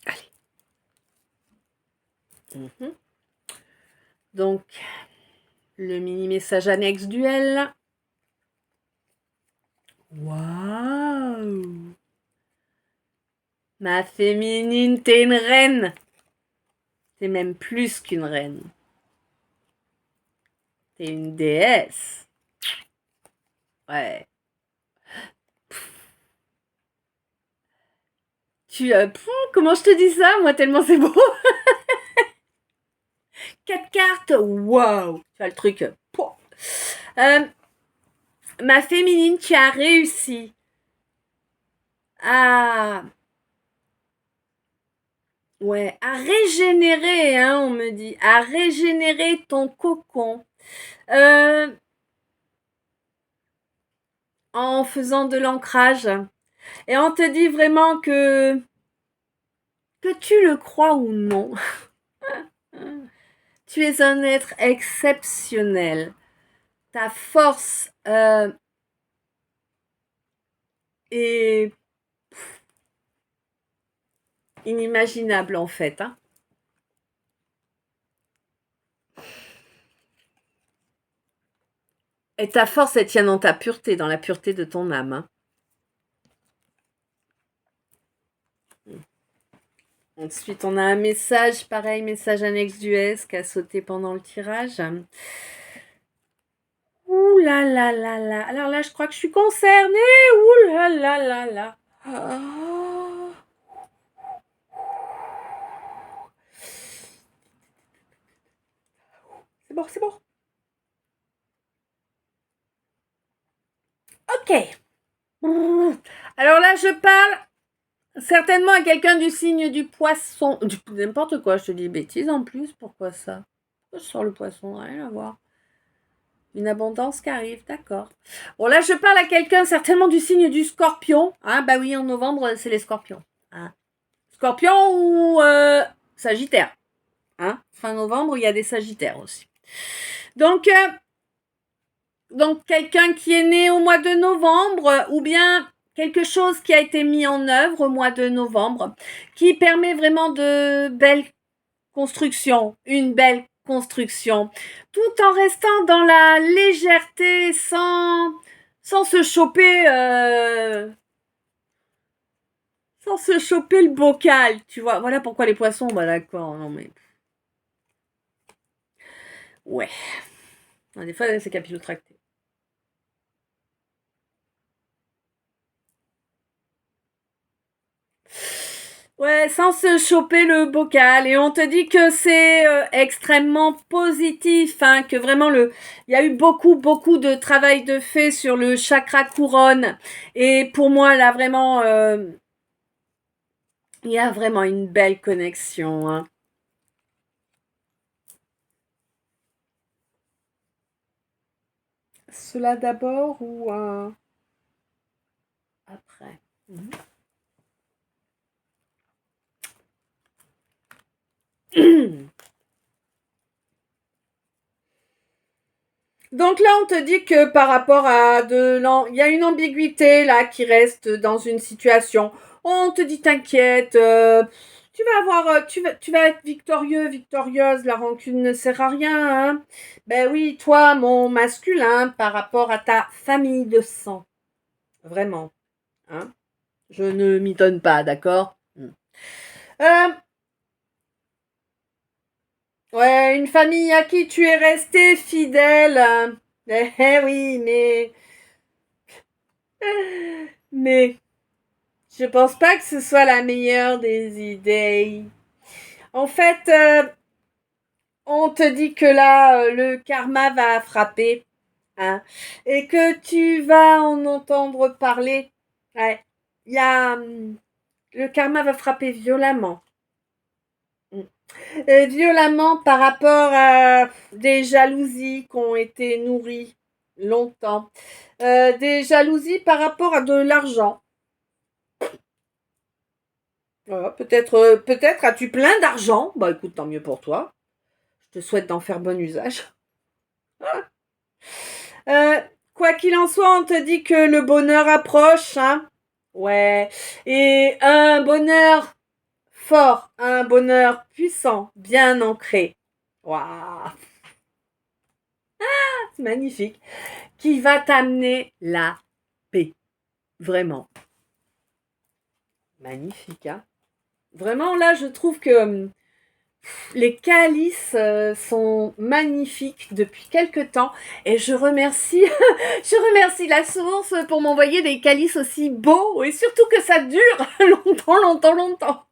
Allez. Mhm. Donc, le mini-message annexe duel. Waouh! Ma féminine, t'es une reine. T'es même plus qu'une reine. T'es une déesse. Ouais. Comment je te dis ça, moi, tellement c'est beau. 4 cartes. Waouh! Tu vois le truc. Ma féminine, tu as réussi à... Ouais, à régénérer, hein, on me dit. À régénérer ton cocon. En faisant de l'ancrage. Et on te dit vraiment que tu le crois ou non, tu es un être exceptionnel. Ta force est inimaginable en fait. Hein. Et ta force, elle tient dans ta pureté, dans la pureté de ton âme. Hein. Ensuite, on a un message, pareil, message annexe du S qui a sauté pendant le tirage. Ouh là là là là. Alors là, je crois que je suis concernée. Ouh là là là là. Oh. C'est bon, c'est bon. Ok. Alors là, je parle certainement à quelqu'un du signe du poisson. N'importe quoi, je te dis bêtises en plus. Pourquoi ça? Pourquoi je sors le poisson? Rien à voir. Une abondance qui arrive, d'accord. Bon, là, je parle à quelqu'un certainement du signe du scorpion. Hein, bah oui, en novembre, c'est les scorpions. Hein. Scorpion ou sagittaire. Hein. Fin novembre, il y a des sagittaires aussi. Donc quelqu'un qui est né au mois de novembre ou bien quelque chose qui a été mis en œuvre au mois de novembre qui permet vraiment de belles constructions, une belle construction, tout en restant dans la légèreté sans se choper sans se choper le bocal, tu vois. Voilà pourquoi les poissons, bah d'accord, non mais ouais. Des fois c'est capillotracté. Ouais, sans se choper le bocal. Et on te dit que c'est extrêmement positif, hein, que vraiment il y a eu beaucoup de travail de fait sur le chakra couronne. Et pour moi, là, vraiment, il y a vraiment une belle connexion. Hein. Cela d'abord ou après? Donc là, on te dit que par rapport à il y a une ambiguïté là qui reste dans une situation. On te dit t'inquiète, tu vas avoir, tu vas être victorieux, victorieuse. La rancune ne sert à rien. Hein. Ben oui, toi, mon masculin, par rapport à ta famille de sang, vraiment. Hein. Je ne m'y donne pas, d'accord. Euh, Ouais, une famille à qui tu es resté fidèle. Eh oui, mais je pense pas que ce soit la meilleure des idées. En fait, on te dit que là, le karma va frapper, hein, et que tu vas en entendre parler. Ouais, il y a le karma va frapper violemment. Violemment par rapport à des jalousies qui ont été nourries longtemps. Des jalousies par rapport à de l'argent. Voilà, peut-être as-tu plein d'argent. Bah écoute, tant mieux pour toi. Je te souhaite d'en faire bon usage. Euh, Quoi qu'il en soit, on te dit que le bonheur approche. Hein. Ouais. Et un bonheur fort, un bonheur puissant, bien ancré. Waouh, c'est magnifique. Qui va t'amener la paix. Vraiment. Magnifique, hein. Vraiment, là, je trouve que les calices sont magnifiques depuis quelque temps et je remercie, je remercie la source pour m'envoyer des calices aussi beaux et surtout que ça dure longtemps, longtemps, longtemps.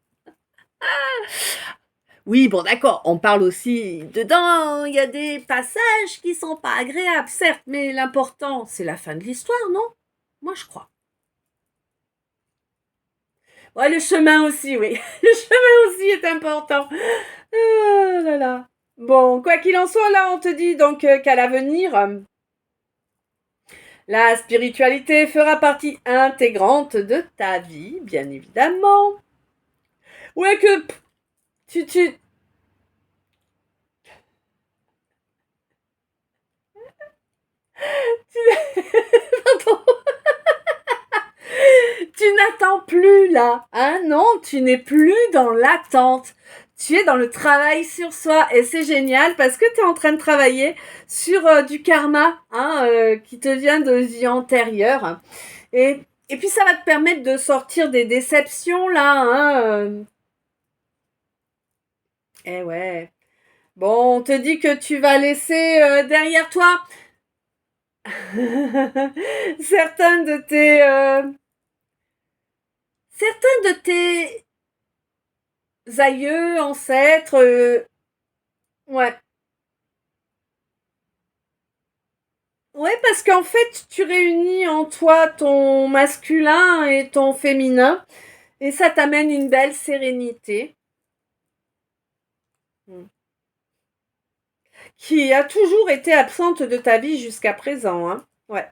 Oui, bon, d'accord, on parle aussi dedans, il y a des passages qui sont pas agréables, certes, mais l'important, c'est la fin de l'histoire, non? Moi, je crois. Ouais, le chemin aussi, oui. Le chemin aussi est important. Ah là là. Bon, quoi qu'il en soit, là, on te dit donc qu'à l'avenir, la spiritualité fera partie intégrante de ta vie, bien évidemment. Ouais, que tu... Pardon. Tu n'attends plus là, hein? Non, tu n'es plus dans l'attente. Tu es dans le travail sur soi et c'est génial parce que tu es en train de travailler sur du karma hein, qui te vient de vie antérieure. Et puis ça va te permettre de sortir des déceptions là. Hein, Eh ouais. Bon, on te dit que tu vas laisser derrière toi certains de tes... certains de tes aïeux, ancêtres, ouais. Ouais, parce qu'en fait, tu réunis en toi ton masculin et ton féminin, et ça t'amène une belle sérénité, qui a toujours été absente de ta vie jusqu'à présent, hein. Ouais.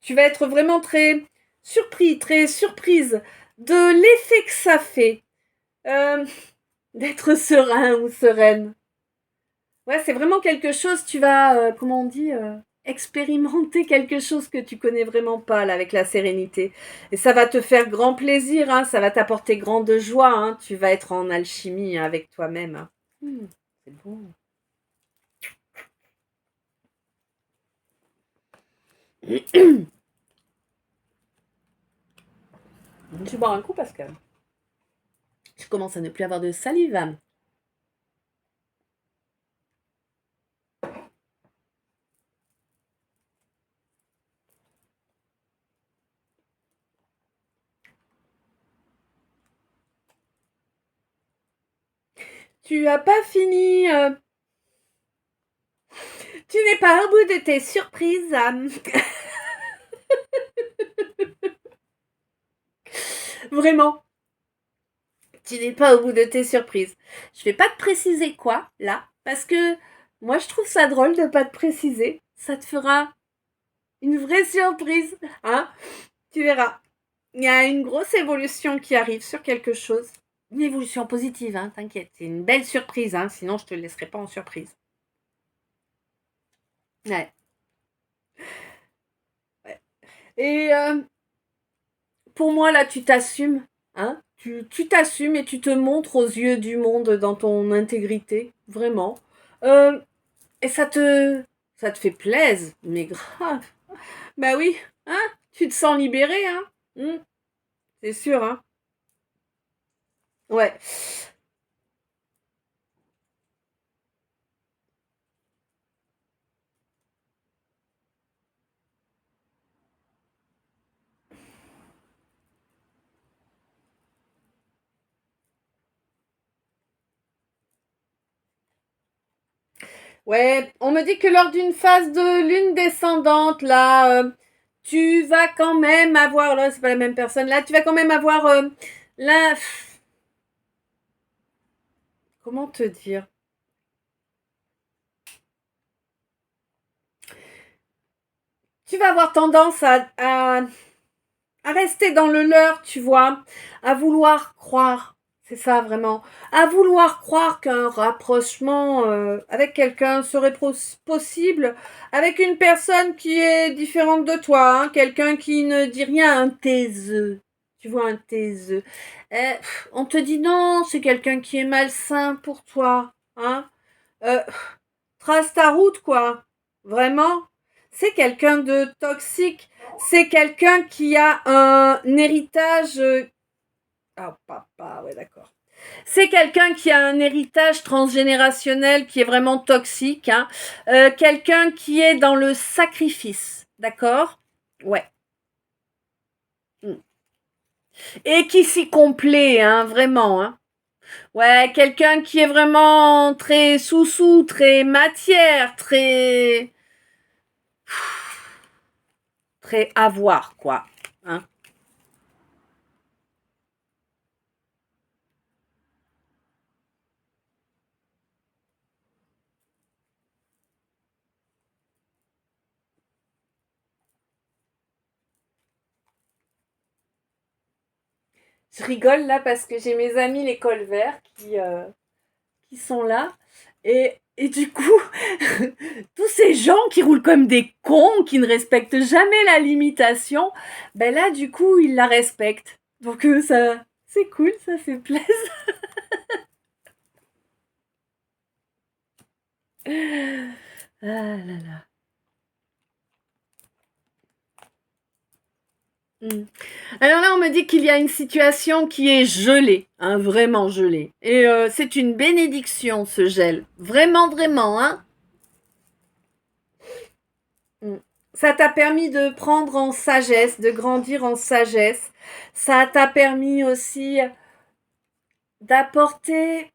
Tu vas être vraiment très surpris, très surprise de l'effet que ça fait d'être serein ou sereine. Ouais, c'est vraiment quelque chose, tu vas, comment on dit, expérimenter quelque chose que tu connais vraiment pas, là, avec la sérénité. Et ça va te faire grand plaisir, hein, ça va t'apporter grande joie, hein, tu vas être en alchimie avec toi-même. Hein. C'est bon. Je bois un coup parce que je commence à ne plus avoir de salive. Tu as pas fini. Tu n'es pas au bout de tes surprises. Vraiment. Tu n'es pas au bout de tes surprises. Je vais pas te préciser quoi, là, parce que moi je trouve ça drôle de pas te préciser. Ça te fera une vraie surprise, hein. Tu verras. Il y a une grosse évolution qui arrive sur quelque chose. Une évolution positive, hein, t'inquiète. C'est une belle surprise, hein, sinon je te laisserai pas en surprise. Ouais. Ouais. Et pour moi, là, tu t'assumes, hein. Tu t'assumes et tu te montres aux yeux du monde dans ton intégrité, vraiment. Euh, Et ça te fait plaisir, mais grave. Bah oui, hein, tu te sens libéré, hein. C'est sûr, hein. Ouais. Ouais, on me dit que lors d'une phase de lune descendante, là, tu vas quand même avoir, là, c'est pas la même personne, là, tu vas quand même avoir, là, comment te dire? Tu vas avoir tendance à rester dans le leurre, tu vois, à vouloir croire, c'est ça vraiment, à vouloir croire qu'un rapprochement avec quelqu'un serait possible avec une personne qui est différente de toi, hein, quelqu'un qui ne dit rien, un taiseux, Tu vois un taiseux. On te dit non, c'est quelqu'un qui est malsain pour toi. Hein. Euh, Trace ta route, quoi. Vraiment. C'est quelqu'un de toxique. C'est quelqu'un qui a un héritage. Ah, papa, ouais, d'accord. C'est quelqu'un qui a un héritage transgénérationnel qui est vraiment toxique. Hein. Quelqu'un qui est dans le sacrifice. D'accord. Ouais. Mm. Et qui s'y complaît, hein, vraiment. Hein. Ouais, quelqu'un qui est vraiment très sous-sous, très matière, très avoir, quoi. Hein. Je rigole là parce que j'ai mes amis les cols verts qui sont là. Et du coup, tous ces gens qui roulent comme des cons, qui ne respectent jamais la limitation, ben là, du coup, ils la respectent. Donc ça, c'est cool, ça fait plaisir. Ah là là. Mm. Alors là, on me dit qu'il y a une situation qui est gelée, hein, vraiment gelée. Et c'est une bénédiction, ce gel. Vraiment, vraiment, hein. Mm. Ça t'a permis de prendre en sagesse, de grandir en sagesse. Ça t'a permis aussi d'apporter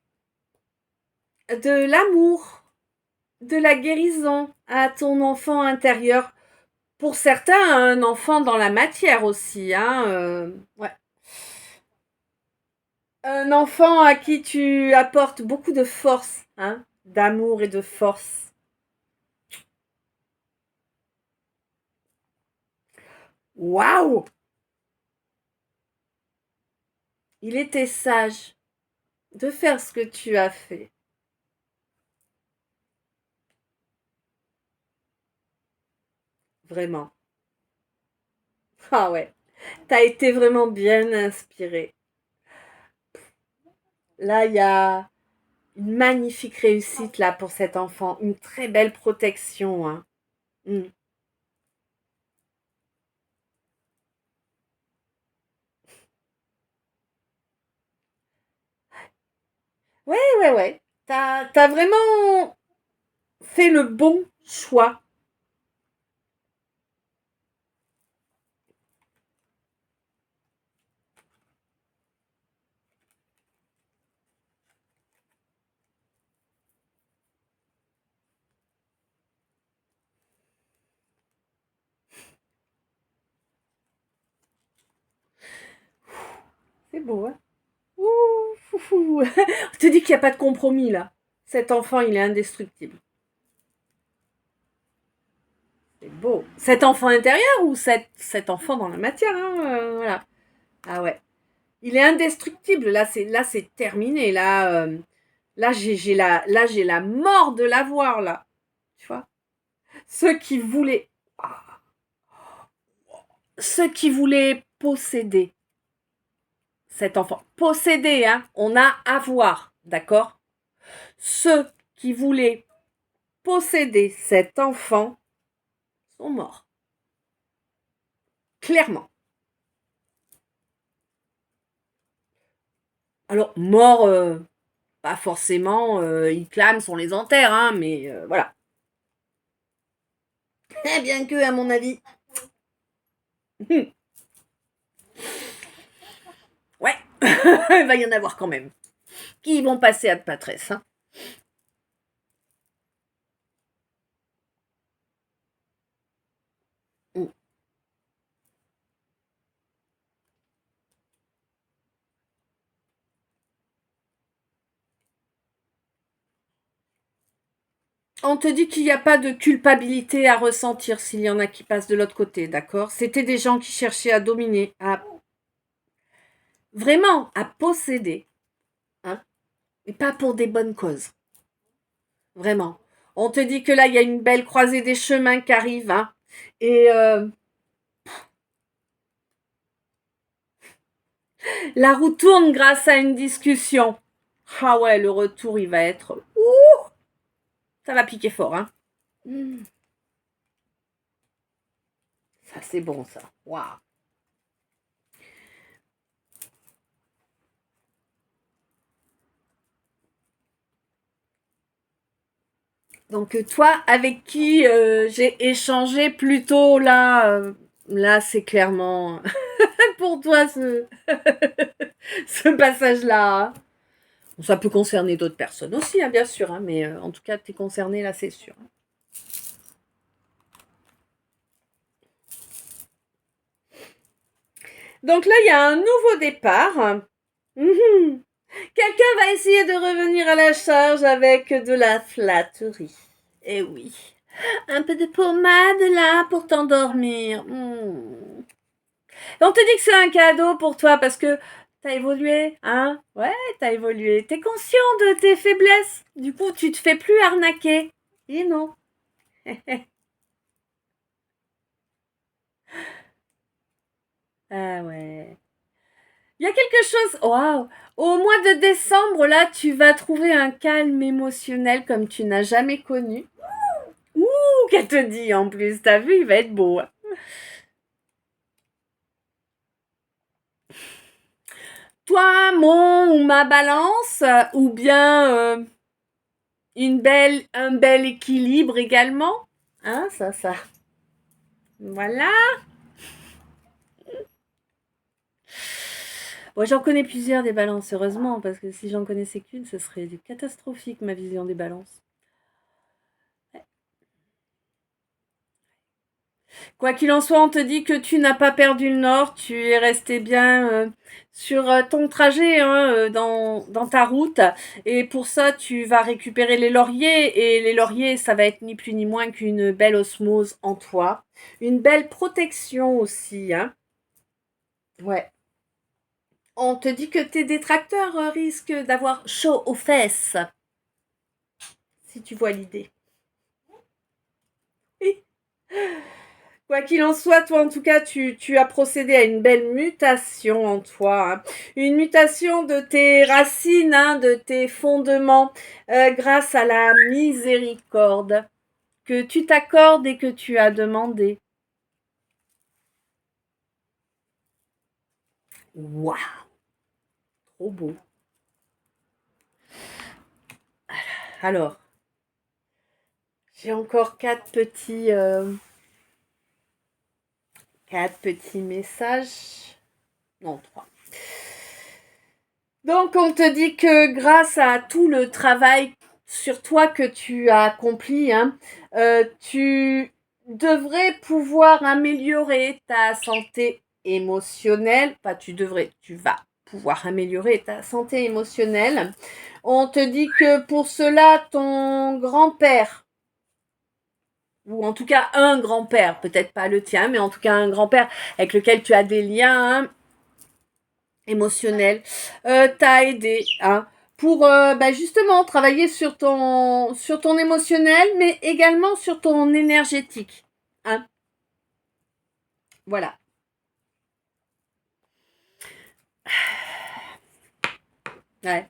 de l'amour, de la guérison à ton enfant intérieur. Pour certains, un enfant dans la matière aussi, hein. Ouais. Un enfant à qui tu apportes beaucoup de force, hein, d'amour et de force. Waouh! Il était sage de faire ce que tu as fait. Vraiment. Ah ouais. T'as été vraiment bien inspiré. Là, il y a une magnifique réussite là pour cet enfant. Une très belle protection. Hein. Mm. Ouais, ouais, ouais. T'as vraiment fait le bon choix. C'est beau, hein? Ouh, fou. On te dit qu'il n'y a pas de compromis là. Cet enfant, il est indestructible. C'est beau. Cet enfant intérieur ou cet enfant dans la matière, hein, voilà. Ah ouais. Il est indestructible. Là c'est terminé. Là, j'ai la mort de l'avoir là. Tu vois. Ceux qui voulaient, ceux qui voulaient posséder cet enfant. Posséder, hein. On a avoir, d'accord. Ceux qui voulaient posséder cet enfant sont morts. Clairement. Alors, morts, pas forcément, ils clament, on les enterre, hein, mais voilà. Eh bien que, à mon avis. Ouais, il va y en avoir quand même. Qui vont passer à patresse. Hein. Mm. On te dit qu'il n'y a pas de culpabilité à ressentir s'il y en a qui passent de l'autre côté, d'accord. C'était des gens qui cherchaient à dominer, à vraiment à posséder, hein, et pas pour des bonnes causes. Vraiment. On te dit que là, il y a une belle croisée des chemins qui arrive, hein, et La roue tourne grâce à une discussion. Ah ouais, le retour, il va être... Ouh, ça va piquer fort, hein. Ça, c'est bon, ça. Waouh. Donc toi, avec qui j'ai échangé plus tôt là c'est clairement pour toi ce passage-là. Hein. Bon, ça peut concerner d'autres personnes aussi, hein, bien sûr, hein, mais en tout cas, tu es concerné là, c'est sûr. Donc là, il y a un nouveau départ. Mmh. Quelqu'un va essayer de revenir à la charge avec de la flatterie. Eh oui. Un peu de pommade là pour t'endormir. On te dit que c'est un cadeau pour toi parce que t'as évolué, hein? Ouais, t'as évolué. T'es conscient de tes faiblesses. Du coup, tu te fais plus arnaquer. Et non. Ah ouais. Il y a quelque chose. Waouh! Au mois de décembre, là, tu vas trouver un calme émotionnel comme tu n'as jamais connu. Ouh, qu'elle te dit en plus. T'as vu, il va être beau. Hein. Toi, mon ou ma balance, ou bien un bel équilibre également. Hein, ça. Voilà. Bon, j'en connais plusieurs des balances, heureusement, parce que si j'en connaissais qu'une, ce serait catastrophique, ma vision des balances. Quoi qu'il en soit, on te dit que tu n'as pas perdu le nord, tu es resté bien sur ton trajet hein, dans ta route. Et pour ça, tu vas récupérer les lauriers. Et les lauriers, ça va être ni plus ni moins qu'une belle osmose en toi. Une belle protection aussi. Hein. Ouais. On te dit que tes détracteurs risquent d'avoir chaud aux fesses, si tu vois l'idée. Quoi qu'il en soit, toi en tout cas, tu as procédé à une belle mutation en toi. Hein. Une mutation de tes racines, hein, de tes fondements, grâce à la miséricorde que tu t'accordes et que tu as demandé. Waouh, trop beau. Alors, j'ai encore quatre petits messages. Non, trois. Donc, on te dit que grâce à tout le travail sur toi que tu as accompli, hein, tu devrais pouvoir améliorer ta santé émotionnelle. Pas tu vas pouvoir améliorer ta santé émotionnelle. On te dit que pour cela, ton grand-père, ou en tout cas un grand-père, peut-être pas le tien, mais en tout cas un grand-père avec lequel tu as des liens, hein, émotionnel, t'a aidé hein, pour justement travailler sur ton émotionnel, mais également sur ton énergétique. Hein. Voilà. Ouais.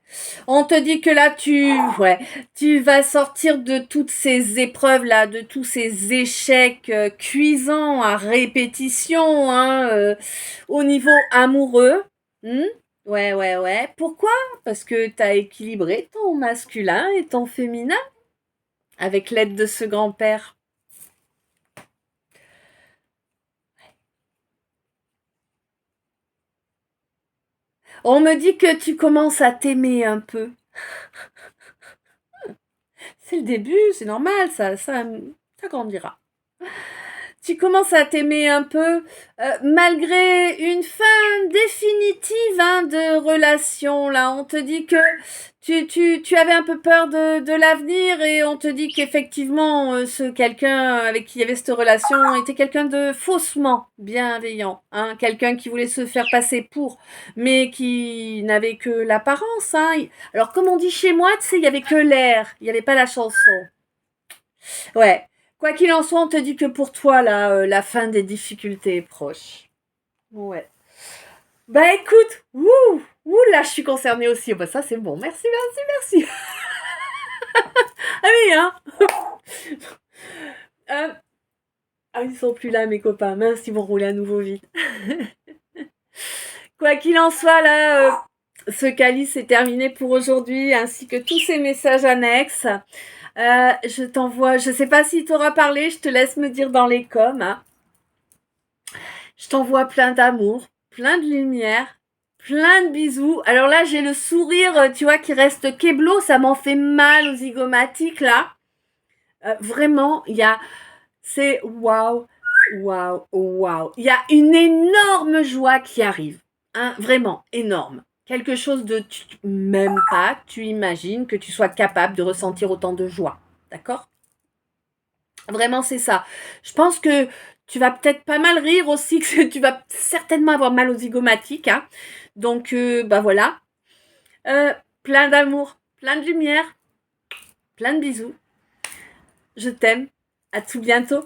On te dit que là, tu vas sortir de toutes ces épreuves là, de tous ces échecs cuisants à répétition, hein, au niveau amoureux. Hmm. Ouais. Pourquoi? Parce que tu as équilibré ton masculin et ton féminin avec l'aide de ce grand-père. On me dit que tu commences à t'aimer un peu. C'est le début, c'est normal, ça grandira. Tu commences à t'aimer un peu, malgré une fin définitive hein, de relation. Là, on te dit que tu avais un peu peur de l'avenir et on te dit qu'effectivement, ce quelqu'un avec qui il y avait cette relation était quelqu'un de faussement bienveillant. Hein, quelqu'un qui voulait se faire passer pour, mais qui n'avait que l'apparence. Hein. Alors, comme on dit chez moi, tu sais, il n'y avait que l'air, il n'y avait pas la chanson. Ouais. Quoi qu'il en soit, on te dit que pour toi, là, la fin des difficultés est proche. Ouais. Bah écoute, là je suis concernée aussi. Bah ça c'est bon, merci, merci, merci. Ah oui, hein. Ah, ils sont plus là mes copains, mince, ils vont rouler à nouveau vite. Quoi qu'il en soit, là, ce calice est terminé pour aujourd'hui, ainsi que tous ces messages annexes. Je t'envoie, je sais pas s'il t'aura parlé, je te laisse me dire dans les coms. Hein. Je t'envoie plein d'amour, plein de lumière, plein de bisous. Alors là, j'ai le sourire, tu vois, qui reste keblo, ça m'en fait mal aux zygomatiques, là. Vraiment, c'est waouh, waouh, waouh. Il y a une énorme joie qui arrive. Hein, vraiment, énorme. Quelque chose de même pas, tu imagines que tu sois capable de ressentir autant de joie. D'accord? Vraiment, c'est ça. Je pense que tu vas peut-être pas mal rire aussi, que tu vas certainement avoir mal aux zygomatiques. Hein. Donc, bah voilà. Euh, plein d'amour, plein de lumière, plein de bisous. Je t'aime. À tout bientôt.